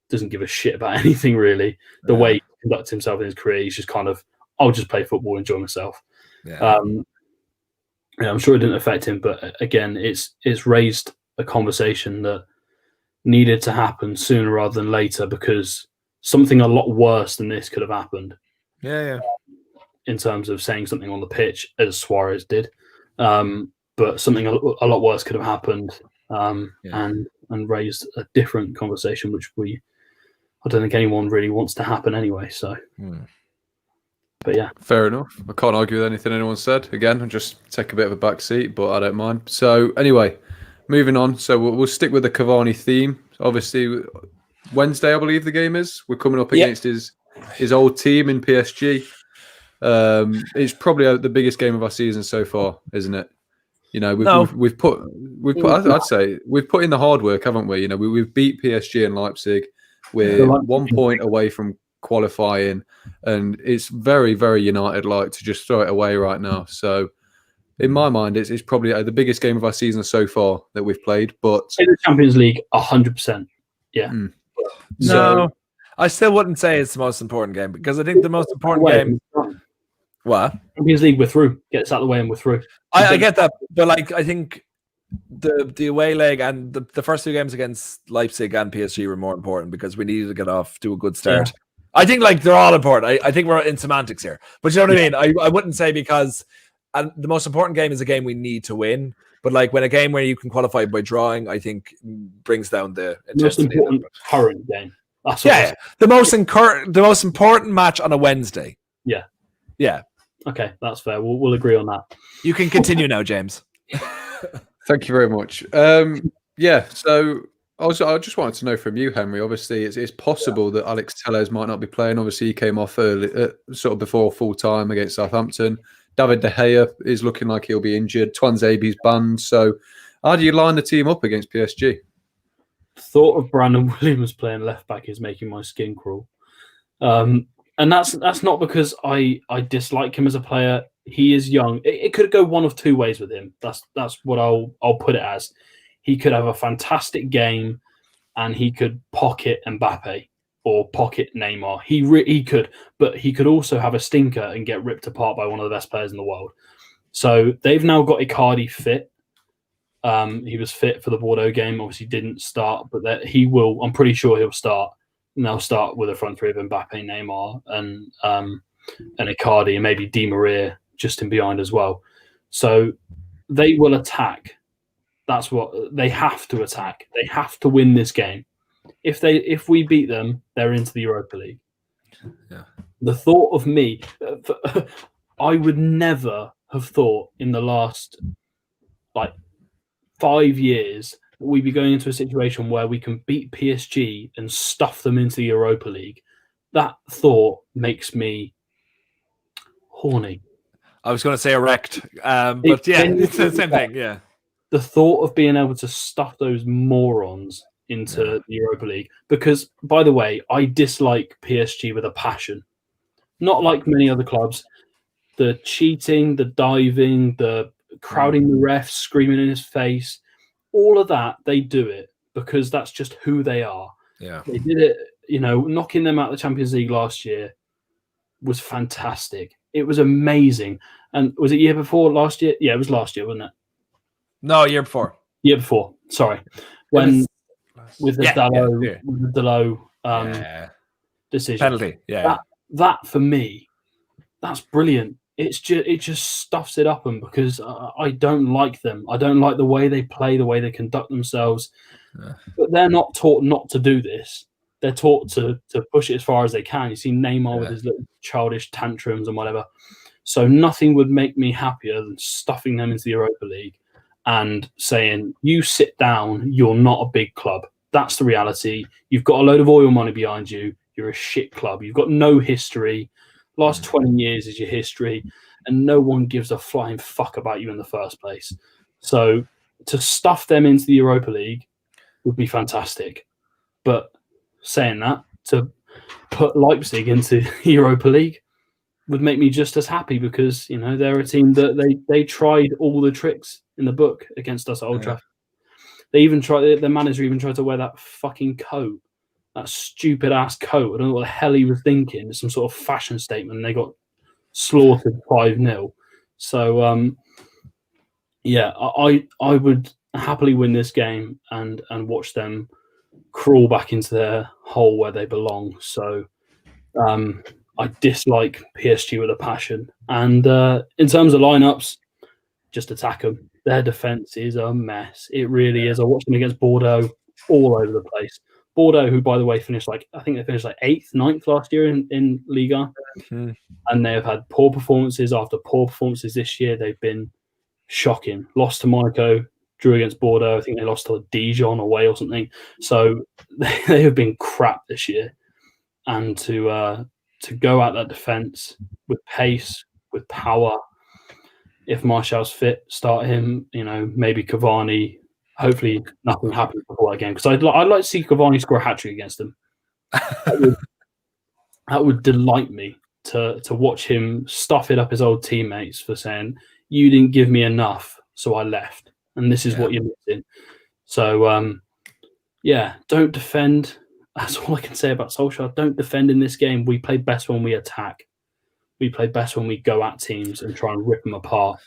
doesn't give a shit about anything really. The way he conducts himself in his career, he's just kind of, I'll just play football, enjoy myself. Yeah. I'm sure it didn't affect him, but again, it's raised a conversation that needed to happen sooner rather than later, because something a lot worse than this could have happened. Yeah. In terms of saying something on the pitch, as Suarez did. But something a lot worse could have happened, and raised a different conversation, which I don't think anyone really wants to happen anyway. So, but yeah, fair enough. I can't argue with anything anyone said. Again, I'll just take a bit of a back seat, but I don't mind. So anyway, moving on. So we'll stick with the Cavani theme. Obviously, Wednesday, I believe the game is. We're coming up against his old team in PSG. It's probably the biggest game of our season so far, isn't it? We've put. I'd say we've put in the hard work, haven't we? We've beat PSG and Leipzig. We're 1 point away from qualifying, and it's very, very United-like to just throw it away right now. So, in my mind, it's probably the biggest game of our season so far that we've played. But in the Champions League, 100%. Yeah. No, I still wouldn't say it's the most important game, because I think the most important game. What? Champions League, we're through. Get us out of the way and we're through. I get that, but I think the away leg and the first two games against Leipzig and PSG were more important, because we needed to get off to a good start. Yeah. I think they're all important. I think we're in semantics here, but you know what I mean. I wouldn't say because the most important game is a game we need to win. But when a game where you can qualify by drawing, I think brings down the most important current game. That's the most important match on a Wednesday. Yeah. Okay, that's fair. We'll agree on that. You can continue now, James. Thank you very much. So I just wanted to know from you, Henry. Obviously, it's possible that Alex Telles might not be playing. Obviously, he came off early, sort of before full time against Southampton. David De Gea is looking like he'll be injured. Twanzebe's banned. So, how do you line the team up against PSG? Thought of Brandon Williams playing left back is making my skin crawl. And that's not because I dislike him as a player. He is young. It could go one of two ways with him. That's what I'll put it as. He could have a fantastic game, and he could pocket Mbappe or pocket Neymar. He could, but he could also have a stinker and get ripped apart by one of the best players in the world. So they've now got Icardi fit. He was fit for the Bordeaux game. Obviously didn't start, but he will. I'm pretty sure he'll start. And they'll start with a front three of Mbappe, Neymar, and Icardi, and maybe Di Maria just in behind as well. So they will attack. That's what they have to attack. They have to win this game. If we beat them, they're into the Europa League. Yeah. The thought of me, I would never have thought in the last 5 years we'd be going into a situation where we can beat PSG and stuff them into the Europa League. That thought makes me horny. I was going to say erect, but yeah, it's the same thing. Yeah, the thought of being able to stuff those morons into the Europa League, because, by the way, I dislike PSG with a passion. Not like many other clubs. The cheating, the diving, the crowding the refs, screaming in his face, all of that, they do it because that's just who they are. Yeah. They did it, knocking them out of the Champions League last year was fantastic. It was amazing. And was it year before last year? Yeah, it was last year, wasn't it? No, year before. Year before, sorry. With the Dalot decision. Penalty, yeah. That for me, that's brilliant. It just stuffs it up them because I don't like them. I don't like the way they play, the way they conduct themselves. Yeah. But they're not taught not to do this. They're taught to push it as far as they can. You see Neymar with his little childish tantrums and whatever. So nothing would make me happier than stuffing them into the Europa League and saying, you sit down, you're not a big club. That's the reality. You've got a load of oil money behind you. you're a shit club. You've got no history. Last 20 years is your history, and no one gives a flying fuck about you in the first place. So to stuff them into the Europa League would be fantastic. But saying that, to put Leipzig into the Europa League would make me just as happy, because they're a team that they tried all the tricks in the book against us at Old Trafford. They even tried. The manager even tried to wear that fucking coat, that stupid ass coat. I don't know what the hell he was thinking. It's some sort of fashion statement. And they got slaughtered 5-0. So I would happily win this game and watch them crawl back into their hole where they belong. So I dislike PSG with a passion. And in terms of lineups, just attack them. Their defence is a mess. It really is. I watched them against Bordeaux, all over the place. Bordeaux, who, by the way, finished I think they finished 8th, 9th last year in Liga. Mm-hmm. And they have had poor performances after poor performances this year. They've been shocking. Lost to Monaco, drew against Bordeaux. I think they lost to Dijon away or something. So they have been crap this year. And to go at that defence with pace, with power, if Martial's fit, start him. Maybe Cavani. Hopefully nothing happens before that game, because I'd like to see Cavani score a hat-trick against them. That would delight me to watch him stuff it up his old teammates for saying, you didn't give me enough, so I left. And this is what you're missing. So, don't defend. That's all I can say about Solskjaer. Don't defend in this game. We play best when we attack. We play best when we go at teams and try and rip them apart.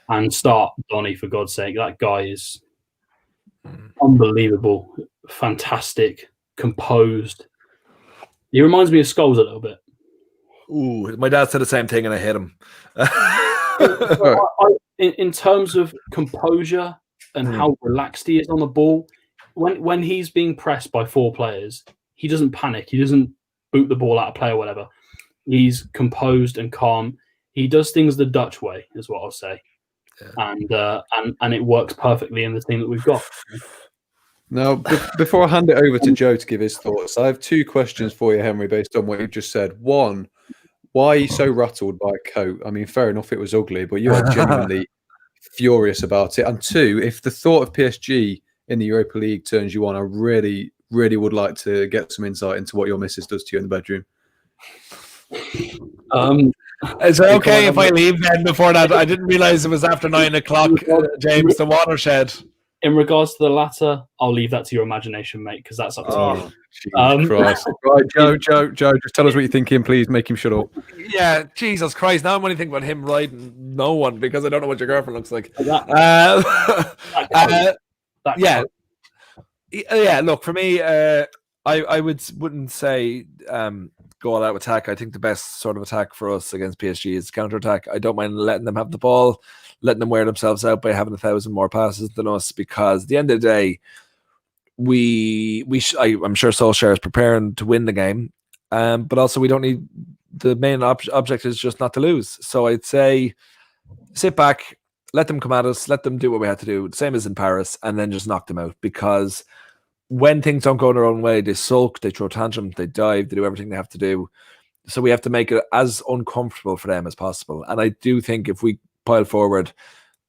And start Donny, for God's sake. That guy is unbelievable, fantastic, composed. He reminds me of Scholes a little bit. Ooh, my dad said the same thing and I hit him. In terms of composure and how relaxed he is on the ball, when he's being pressed by 4 players, he doesn't panic. He doesn't boot the ball out of play or whatever. He's composed and calm. He does things the Dutch way, is what I'll say. Yeah. And it works perfectly in the team that we've got. Now, before I hand it over to Joe to give his thoughts, I have 2 questions for you, Henry, based on what you just said. One, why are you so rattled by a coat? I mean, fair enough, it was ugly, but you are genuinely furious about it. And 2, if the thought of PSG in the Europa League turns you on, I really, really would like to get some insight into what your missus does to you in the bedroom. Is it okay if I leave then before that? I didn't realise it was after 9 o'clock, James, the watershed. In regards to the latter, I'll leave that to your imagination, mate, because that's up to you. Jesus Christ. Right, Joe, just tell us what you're thinking, please. Make him shut up. Yeah, Jesus Christ. Now I'm only thinking about him riding no one, because I don't know what your girlfriend looks like. Yeah, look, for me, I wouldn't say go all out attack. I think the best sort of attack for us against PSG is counter-attack. I don't mind letting them have the ball, letting them wear themselves out by having 1,000 more passes than us, because at the end of the day, I'm sure Solskjaer is preparing to win the game, but also we don't need, the main object is just not to lose. So I'd say sit back, let them come at us, let them do what we had to do, same as in Paris, and then just knock them out, because when things don't go their own way, they sulk, they throw tantrums, they dive, they do everything they have to do. So we have to make it as uncomfortable for them as possible. And I do think if we pile forward,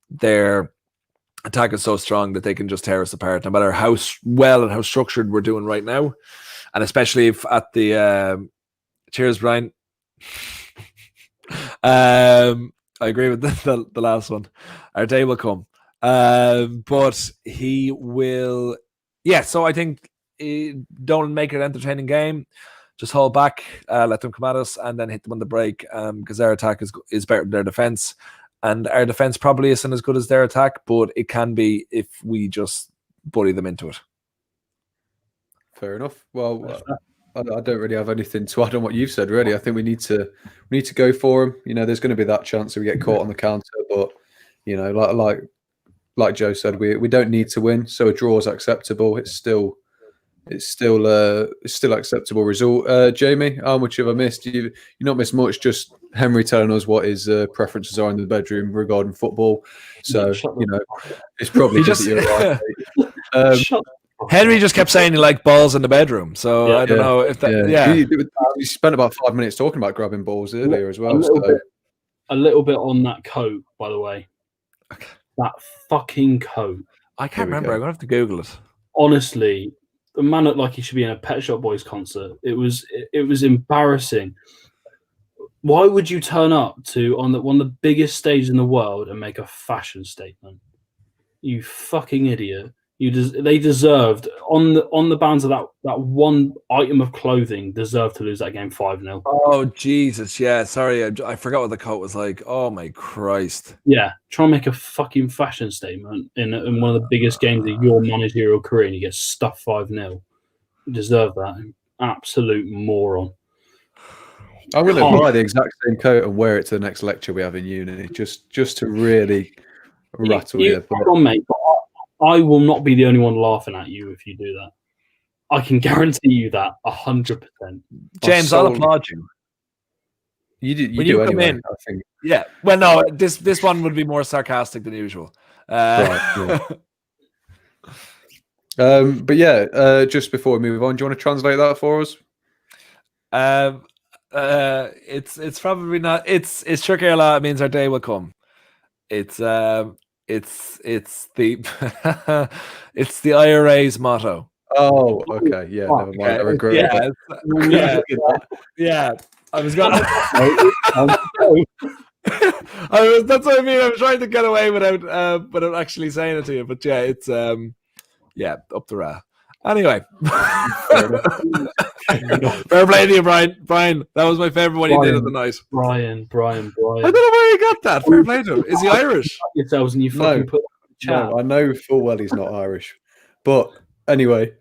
their attack is so strong that they can just tear us apart, no matter how well and how structured we're doing right now. And especially if at the cheers, Brian. I agree with the last one. Our day will come. But he will. Yeah, so I think don't make it an entertaining game. Just hold back, let them come at us, and then hit them on the break, because their attack is better than their defense. And our defense probably isn't as good as their attack, but it can be if we just bully them into it. Fair enough. Well, I don't really have anything to add on what you've said, really. I think we need to go for them. There's going to be that chance that we get caught on the counter, but like Joe said, we don't need to win, so a draw is acceptable. It's still acceptable result. Jamie, how much have I missed? You've not missed much. Just Henry telling us what his preferences are in the bedroom regarding football. So it's probably just that you're right. Henry just kept saying he liked balls in the bedroom, so I don't know if that. Yeah, he spent about 5 minutes talking about grabbing balls earlier as well. A little bit on that coat, by the way. Okay. That fucking coat. I can't remember. I'm gonna have to Google it. Honestly, the man looked like he should be in a Pet Shop Boys concert. It was embarrassing. Why would you turn up to one of the biggest stages in the world and make a fashion statement? You fucking idiot! They deserved on the bounds of that one item of clothing deserved to lose that game 5-0. Oh Jesus, yeah. Sorry, I forgot what the coat was like. Oh my Christ. Yeah, try and make a fucking fashion statement in one of the biggest games of your managerial career, and you get stuffed 5-0. You deserve that. Absolute moron. I'm going to buy the exact same coat and wear it to the next lecture we have in uni, just to really rattle you. On, mate. I will not be the only one laughing at you if you do that. I can guarantee you that 100%. James, I'll applaud you. You do anyway, I think. Yeah. Well, no, this one would be more sarcastic than usual. Right, yeah. But yeah, just before we move on, do you want to translate that for us? It's probably not. It's Shukr. It means our day will come. It's the it's the IRA's motto. Oh, okay, yeah, never mind. I regret yeah. I was gonna. That's what I mean. I was trying to get away without actually saying it to you. But yeah, it's up the ra. Anyway, fair play to you, Brian. Brian, that was my favorite one you did of the night. Brian. I don't know where you got that. Fair play to him. Is he Irish? Yourselves and you fucking put no, I know full well he's not Irish. But anyway,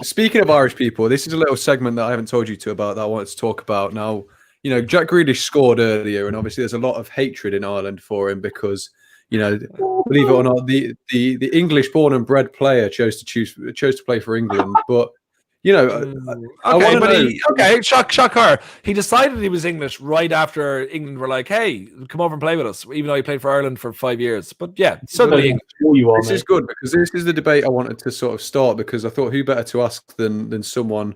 speaking of Irish people, this is a little segment that I haven't told you about that I wanted to talk about. Now, you know, Jack Grealish scored earlier, and obviously there's a lot of hatred in Ireland for him because, you know, believe it or not, the English-born and bred player chose to play for England. But you know, shock her. He decided he was English right after England were like, "Hey, come over and play with us," even though he played for Ireland for 5 years. But yeah, suddenly English. This is good because this is the debate I wanted to sort of start, because I thought who better to ask than someone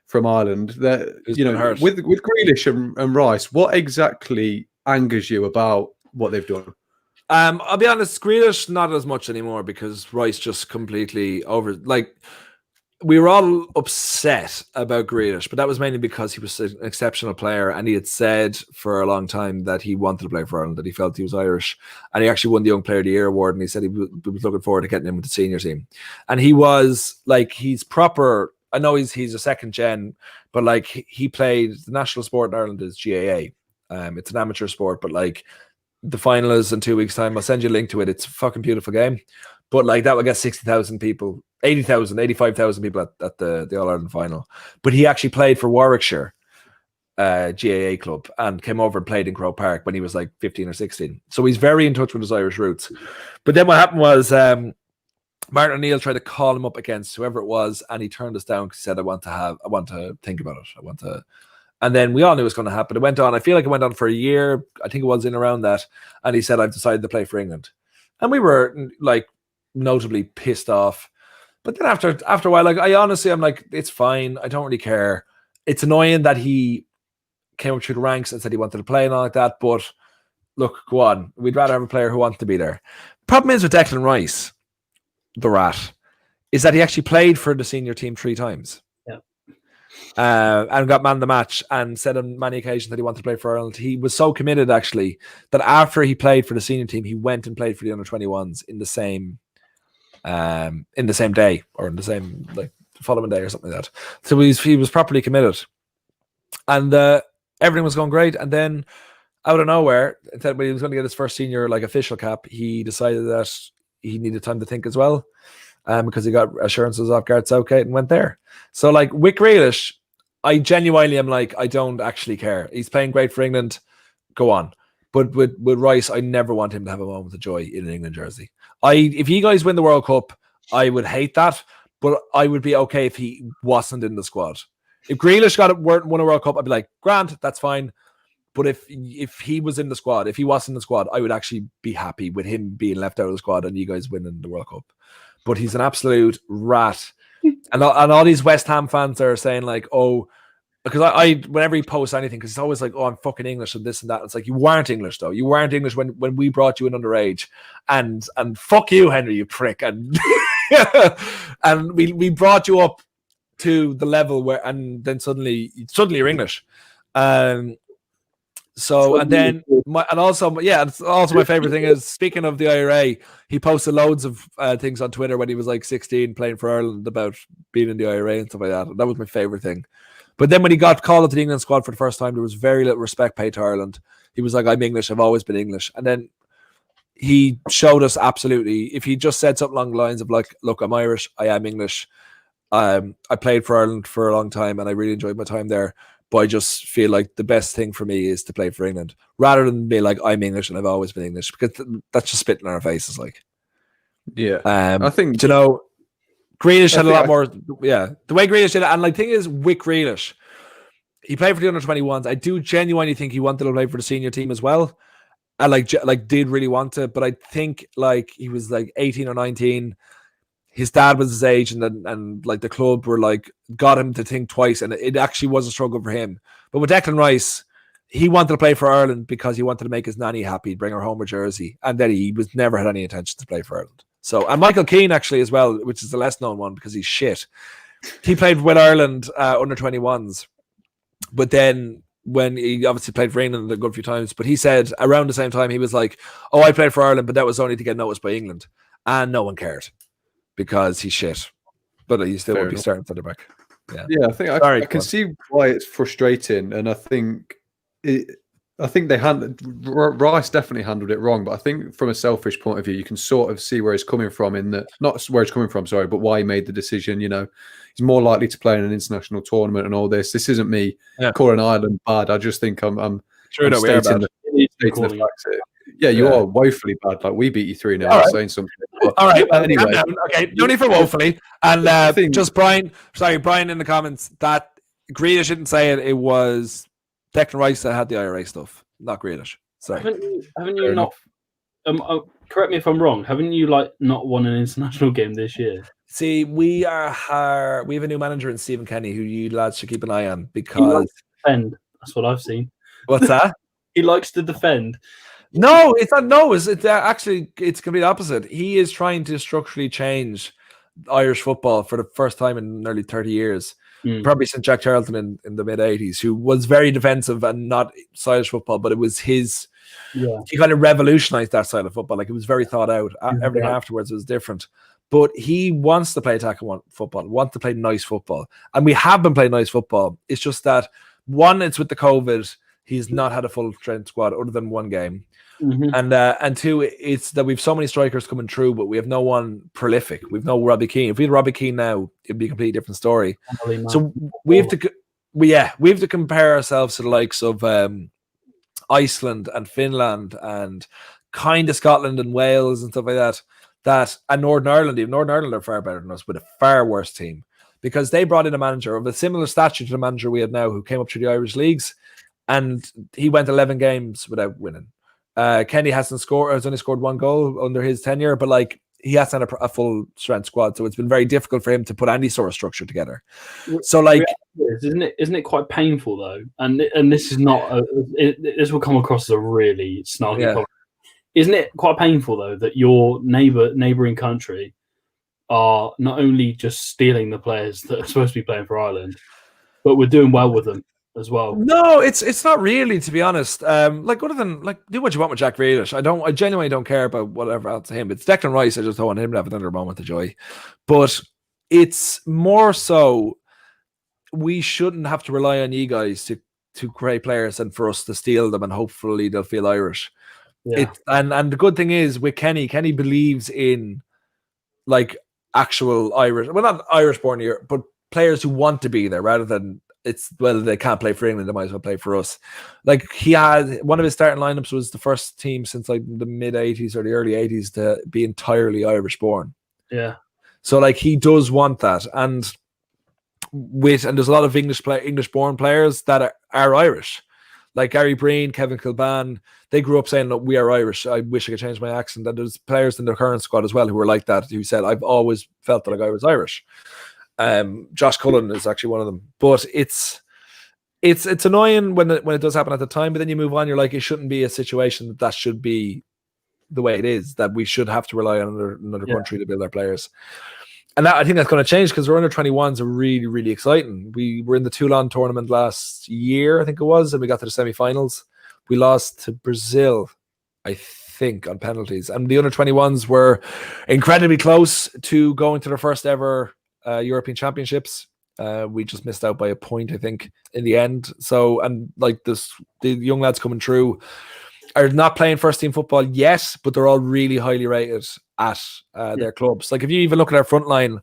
from Ireland. That, you know, with Grealish and Rice, what exactly angers you about what they've done? I'll be honest, Grealish not as much anymore because Rice just completely over. Like, we were all upset about Grealish, but that was mainly because he was an exceptional player, and he had said for a long time that he wanted to play for Ireland, that he felt he was Irish, and he actually won the Young Player of the Year award, and he said he was looking forward to getting him with the senior team. And he was like, he's proper. I know he's a second gen, but like he played the national sport in Ireland is GAA. It's an amateur sport, but like, the final is in 2 weeks' time. I'll send you a link to it. It's a fucking beautiful game. But like, that would get 60,000 people, 80,000, 85,000 people at the All-Ireland final. But he actually played for Warwickshire GAA club and came over and played in Croke Park when he was like 15 or 16. So he's very in touch with his Irish roots. But then what happened was Martin O'Neill tried to call him up against whoever it was, and he turned us down because he said, I want to think about it. And then we all knew it was going to happen. It went on. I feel like it went on for a year. I think it was in around that. And he said, I've decided to play for England. And we were like notably pissed off. But then after a while, like, I'm like, it's fine. I don't really care. It's annoying that he came up through the ranks and said he wanted to play and all like that. But look, go on. We'd rather have a player who wants to be there. Problem is with Declan Rice, the rat, is that he actually played for the senior team 3 times. And got man of the match, and said on many occasions that he wanted to play for Ireland. He was so committed, actually, that after he played for the senior team, he went and played for the under-21s in the same day, or in the same like following day or something like that. So he was properly committed, and everything was going great. And then out of nowhere, when he was going to get his first senior like official cap, he decided that he needed time to think as well. Because he got assurances off Gareth Southgate and went there. So like with Grealish, I genuinely am like, I don't actually care. He's playing great for England. Go on. But with Rice, I never want him to have a moment of joy in an England jersey. If you guys win the World Cup, I would hate that, but I would be okay if he wasn't in the squad. If Grealish won a World Cup, I'd be like, grand, that's fine. But if he was in the squad, if he was in the squad, I would actually be happy with him being left out of the squad and you guys winning the World Cup. But he's an absolute rat. And all these West Ham fans are saying like, oh, because I whenever he posts anything, because it's always like, oh, I'm fucking English and this and that. It's like, you weren't English though. You weren't English when we brought you in underage, and fuck you, Henry, you prick. And and we brought you up to the level where, and then suddenly you're English. So and then my favorite thing is, speaking of the IRA, he posted loads of things on Twitter when he was like 16 playing for Ireland about being in the IRA and stuff like that. And that was my favorite thing. But then when he got called up to the England squad for the first time, there was very little respect paid to Ireland. He was like, I'm English, I've always been English. And then he showed us absolutely, if he just said something along the lines of like, look, I'm Irish, I am English. I played for Ireland for a long time and I really enjoyed my time there. But I just feel like the best thing for me is to play for England, rather than be like, I'm English and I've always been English, because that's just spitting in our faces. Like, yeah, I think, Grealish had a lot more. Yeah, the way Grealish did it, and like, thing is, with Grealish, he played for the under-21s. I do genuinely think he wanted to play for the senior team as well. I like did really want to, but I think like he was like 18 or 19. His dad was his age, and like the club were like got him to think twice, and it actually was a struggle for him. But with Declan Rice, he wanted to play for Ireland because he wanted to make his nanny happy, bring her home a jersey, and then he was never had any intention to play for Ireland. So, and Michael Keane actually as well, which is the less known one because he's shit. He played with Ireland under 21s, but then when he obviously played for England a good few times, but he said around the same time he was like, "Oh, I played for Ireland, but that was only to get noticed by England," and no one cared because he's shit. But he still would be starting centre back. Yeah, I think I can see why it's frustrating, and I think Rice definitely handled it wrong, but I think from a selfish point of view, you can sort of see where he's coming from not where he's coming from, sorry, but why he made the decision. You know, he's more likely to play in an international tournament and all this. This isn't me calling Ireland bad. I just think I'm stating the facts here. Yeah, you are woefully bad. Like, we beat you 3-0. Right. Saying something. But all right. Well, anyway, okay. No need for woefully. And just Brian in the comments that Grealish didn't say it. It was Declan Rice that had the IRA stuff, not Grealish. Sorry. Haven't you not? Correct me if I'm wrong. Haven't you not won an international game this year? See, we have a new manager in Stephen Kenny, who you lads should keep an eye on, because he likes to defend. That's what I've seen. What's that? He likes to defend. No, it's not. No, it's actually complete opposite. He is trying to structurally change Irish football for the first time in nearly 30 years. Probably since Jack Charlton in the mid-80s, who was very defensive and not Irish football, but it was his. Yeah. He kind of revolutionized that side of football. Like, it was very thought out. Everything afterwards was different. But he wants to play attacking football, wants to play nice football. And we have been playing nice football. It's just that, one, it's with the COVID. He's not had a full strength squad other than one game. Mm-hmm. And two, it's that we've so many strikers coming through, but we have no one prolific. We've no Robbie Keane. If we had Robbie Keane now, it'd be a completely different story. So we have to compare ourselves to the likes of Iceland and Finland and kind of Scotland and Wales and stuff like that. And Northern Ireland. Even Northern Ireland are far better than us, with a far worse team, because they brought in a manager of a similar stature to the manager we have now, who came up through the Irish leagues, and he went 11 games without winning. Kenny has only scored one goal under his tenure, but like, he hasn't had a full strength squad, so it's been very difficult for him to put any sort of structure together. So, like, isn't it quite painful though? And this is not this will come across as a really snarky comment. Isn't it quite painful though that your neighbouring country are not only just stealing the players that are supposed to be playing for Ireland, but we're doing well with them as well? No, it's not really, to be honest. Like, other than like, do what you want with Jack Grealish. I genuinely don't care about whatever else to him. It's Declan Rice. I just don't want him to have another moment of joy. But it's more so, we shouldn't have to rely on you guys to create players and for us to steal them and hopefully they'll feel Irish. Yeah. And the good thing is with Kenny believes in like actual Irish, well, not Irish born here, but players who want to be there, rather than they can't play for England, they might as well play for us. Like, he had one of his starting lineups was the first team since like the mid 80s or the early 80s to be entirely Irish born. Yeah. So like, he does want that, and there's a lot of English born players that are Irish. Like Gary Breen, Kevin Kilban, they grew up saying, "Look, we are Irish. I wish I could change my accent." And there's players in the current squad as well who were like that, who said, "I've always felt that I was Irish." Josh Cullen is actually one of them. But it's annoying when it does happen at the time, but then you move on. You're like, it shouldn't be a situation that should be the way it is, that we should have to rely on another country to build our players. And I think that's going to change, because our under 21s are really, really exciting. We were in the Toulon tournament last year, I think it was, and we got to the semi-finals. We lost to Brazil, I think, on penalties. And the under 21s were incredibly close to going to their first ever European Championships. We just missed out by a point, I think, in the end. So, and like the young lads coming through are not playing first team football yet, but they're all really highly rated at their clubs. Like if you even look at our front line,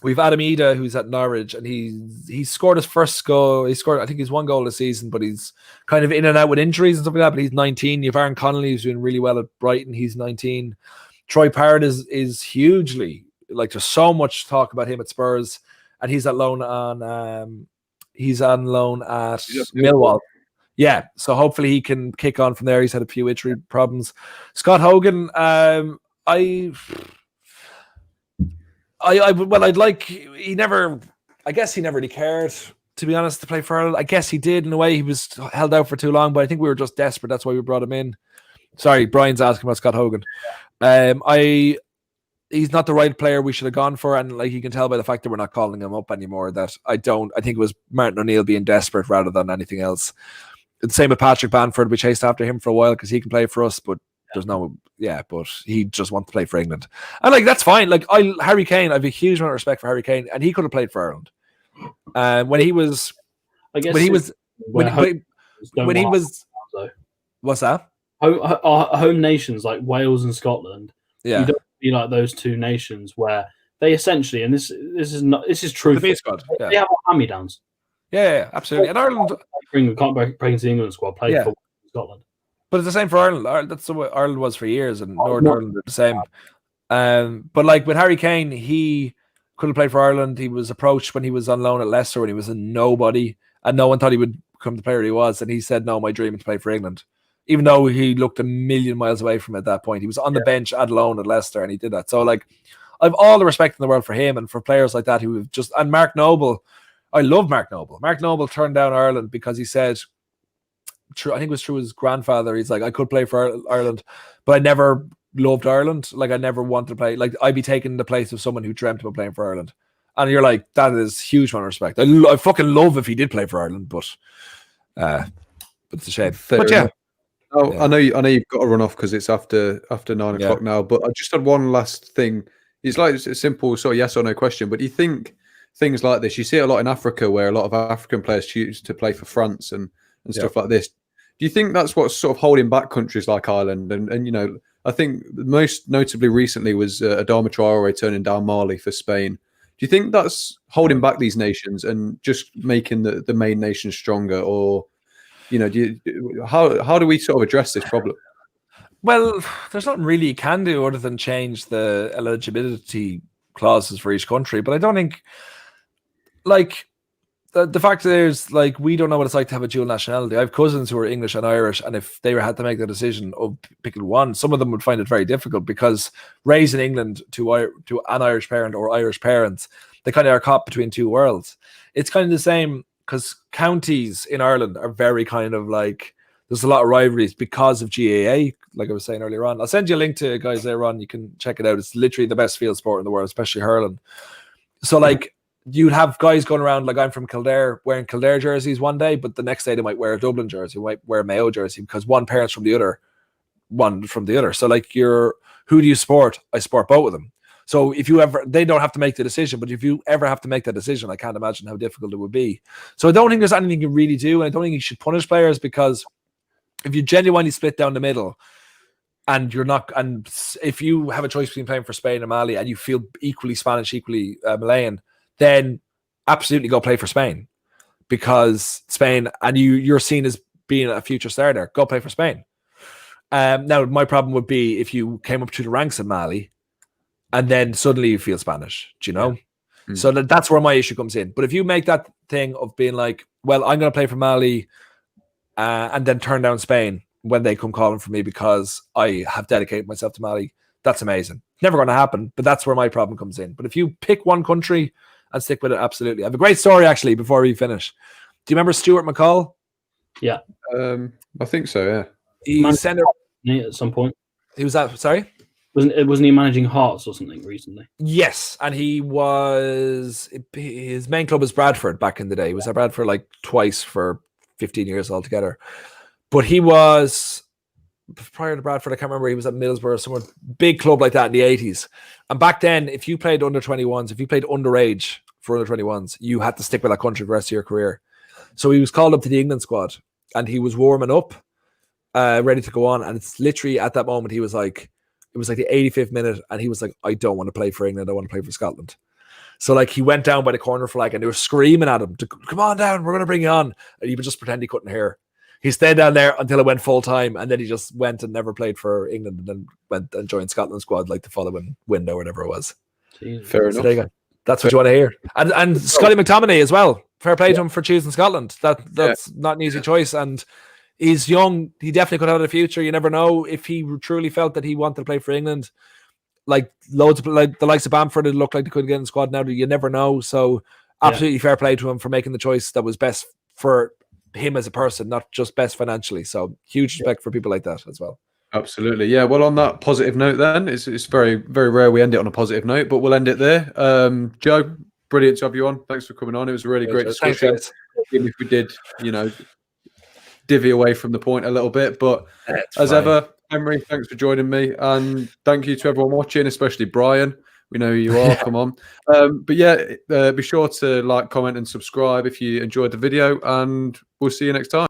we've Adam Ida, who's at Norwich, and he scored his first goal. He scored, I think, he's 1 goal this season, but he's kind of in and out with injuries and stuff like that. But he's 19. You've Aaron Connolly, who's doing really well at Brighton. He's 19. Troy Parrott is hugely, like, there's so much talk about him at Spurs, and he's on loan at Millwall. Yeah, so hopefully he can kick on from there. He's had a few injury problems. Scott Hogan, I'd like, I guess he never really cared, to be honest, to play for Ireland. I guess he did in a way. He was held out for too long, but I think we were just desperate. That's why we brought him in. Sorry, Brian's asking about Scott Hogan. He's not the right player we should have gone for, and like you can tell by the fact that we're not calling him up anymore, that I think it was Martin O'Neill being desperate rather than anything else. The same with Patrick Bamford. We chased after him for a while because he can play for us, but but he just wants to play for England. And like, that's fine. Like Harry Kane, I have a huge amount of respect for Harry Kane, and he could have played for Ireland. What's that? Our home nations like Wales and Scotland. Yeah. You don't be like those two nations where they essentially, and this is true. The B squad. Yeah. They have hand-me-downs. Yeah, absolutely. And Ireland, we can't break into the England squad, play for Scotland. But it's the same for Ireland. That's the way Ireland was for years, and Northern Ireland are the same. But like with Harry Kane, he couldn't play for Ireland. He was approached when he was on loan at Leicester when he was a nobody, and no one thought he would become the player he was. And he said, "No, my dream is to play for England." Even though he looked a million miles away from it at that point. He was on the bench at loan at Leicester, and he did that. So like, I have all the respect in the world for him and for players like that who have just, and Mark Noble. I love Mark Noble. Mark Noble turned down Ireland because he said, I think it was through his grandfather, he's like, I could play for Ireland, but I never loved Ireland. Like, I never wanted to play. Like, I'd be taking the place of someone who dreamt about playing for Ireland. And you're like, that is huge amount of respect. I fucking love if he did play for Ireland, but it's a shame. But yeah. Oh, yeah. I know you've got to run off because it's after 9 o'clock now. But I just had one last thing. It's like a simple sort of yes or no question. But do you think things like this, you see it a lot in Africa, where a lot of African players choose to play for France and stuff like this. Do you think that's what's sort of holding back countries like Ireland? And you know, I think most notably recently was Adama Traore turning down Mali for Spain. Do you think that's holding back these nations and just making the main nations stronger, or you know, how do we sort of address this problem? Well, there's nothing really you can do other than change the eligibility clauses for each country. But I don't think, like, the fact is, like, we don't know what it's like to have a dual nationality. I have cousins who are English and Irish, and if they had to make the decision of picking one, some of them would find it very difficult because raised in England to an Irish parent or Irish parents, they kind of are caught between two worlds. It's kind of the same because counties in Ireland are very kind of like, there's a lot of rivalries because of GAA, like I was saying earlier on. I'll send you a link to it, guys, later on. You can check it out. It's literally the best field sport in the world, especially hurling. So, like, you'd have guys going around, like, I'm from Kildare, wearing Kildare jerseys one day, but the next day they might wear a Dublin jersey, might wear a Mayo jersey, because one parent's from the other, one from the other. So, like, who do you support? I support both of them. So if they don't have to make the decision, but if you ever have to make that decision, I can't imagine how difficult it would be. So I don't think there's anything you really do, and I don't think you should punish players, because if you genuinely split down the middle, and if you have a choice between playing for Spain and Mali, and you feel equally Spanish, equally Malayan, then absolutely go play for Spain, because Spain, and you're seen as being a future star there. Go play for Spain. Now, my problem would be if you came up to the ranks in Mali, and then suddenly you feel Spanish. Do you know? Yeah. So that's where my issue comes in. But if you make that thing of being like, well, I'm going to play for Mali, and then turn down Spain when they come calling for me because I have dedicated myself to Mali. That's amazing. Never going to happen, but that's where my problem comes in. But if you pick one country and stick with it, absolutely. I have a great story, actually, before we finish. Do you remember Stuart McCall? Yeah. I think so, yeah. He sent it at some point. He was at, sorry? Wasn't he managing Hearts or something recently? Yes, and his main club was Bradford back in the day. He was at Bradford like twice for 15 years altogether. But he was, prior to Bradford, I can't remember, he was at Middlesbrough, somewhere big club like that in the 80s. And back then, if you played under 21s, if you played underage for under 21s, you had to stick with that country for the rest of your career. So he was called up to the England squad and he was warming up, ready to go on. And it's literally at that moment, he was like, it was like the 85th minute, and he was like, I don't want to play for England, I want to play for Scotland. So like he went down by the corner flag and they were screaming at him to come on down, we're going to bring you on. And he would just pretend he couldn't hear. He stayed down there until it went full time, and then he just went and never played for England, and then went and joined Scotland squad like the following window or whatever it was. Fair enough. There you go. That's what you want to hear. And Scotty McTominay as well. Fair play to him for choosing Scotland. That's not an easy choice. And he's young. He definitely could have a future. You never know if he truly felt that he wanted to play for England. Like loads of like the likes of Bamford, it looked like they couldn't get in the squad now. You never know. So absolutely fair play to him for making the choice that was best for him as a person, not just best financially. So huge respect for people like that as well. Absolutely. Yeah. Well, on that positive note, then it's very, very rare we end it on a positive note, but we'll end it there. Joe, brilliant to have you on. Thanks for coming on. It was a really great discussion. Even if we did, divvy away from the point a little bit, but as ever, Henry, thanks for joining me, and thank you to everyone watching, especially Brian. We know who you are. Come on. But yeah, be sure to like, comment, and subscribe if you enjoyed the video, and we'll see you next time.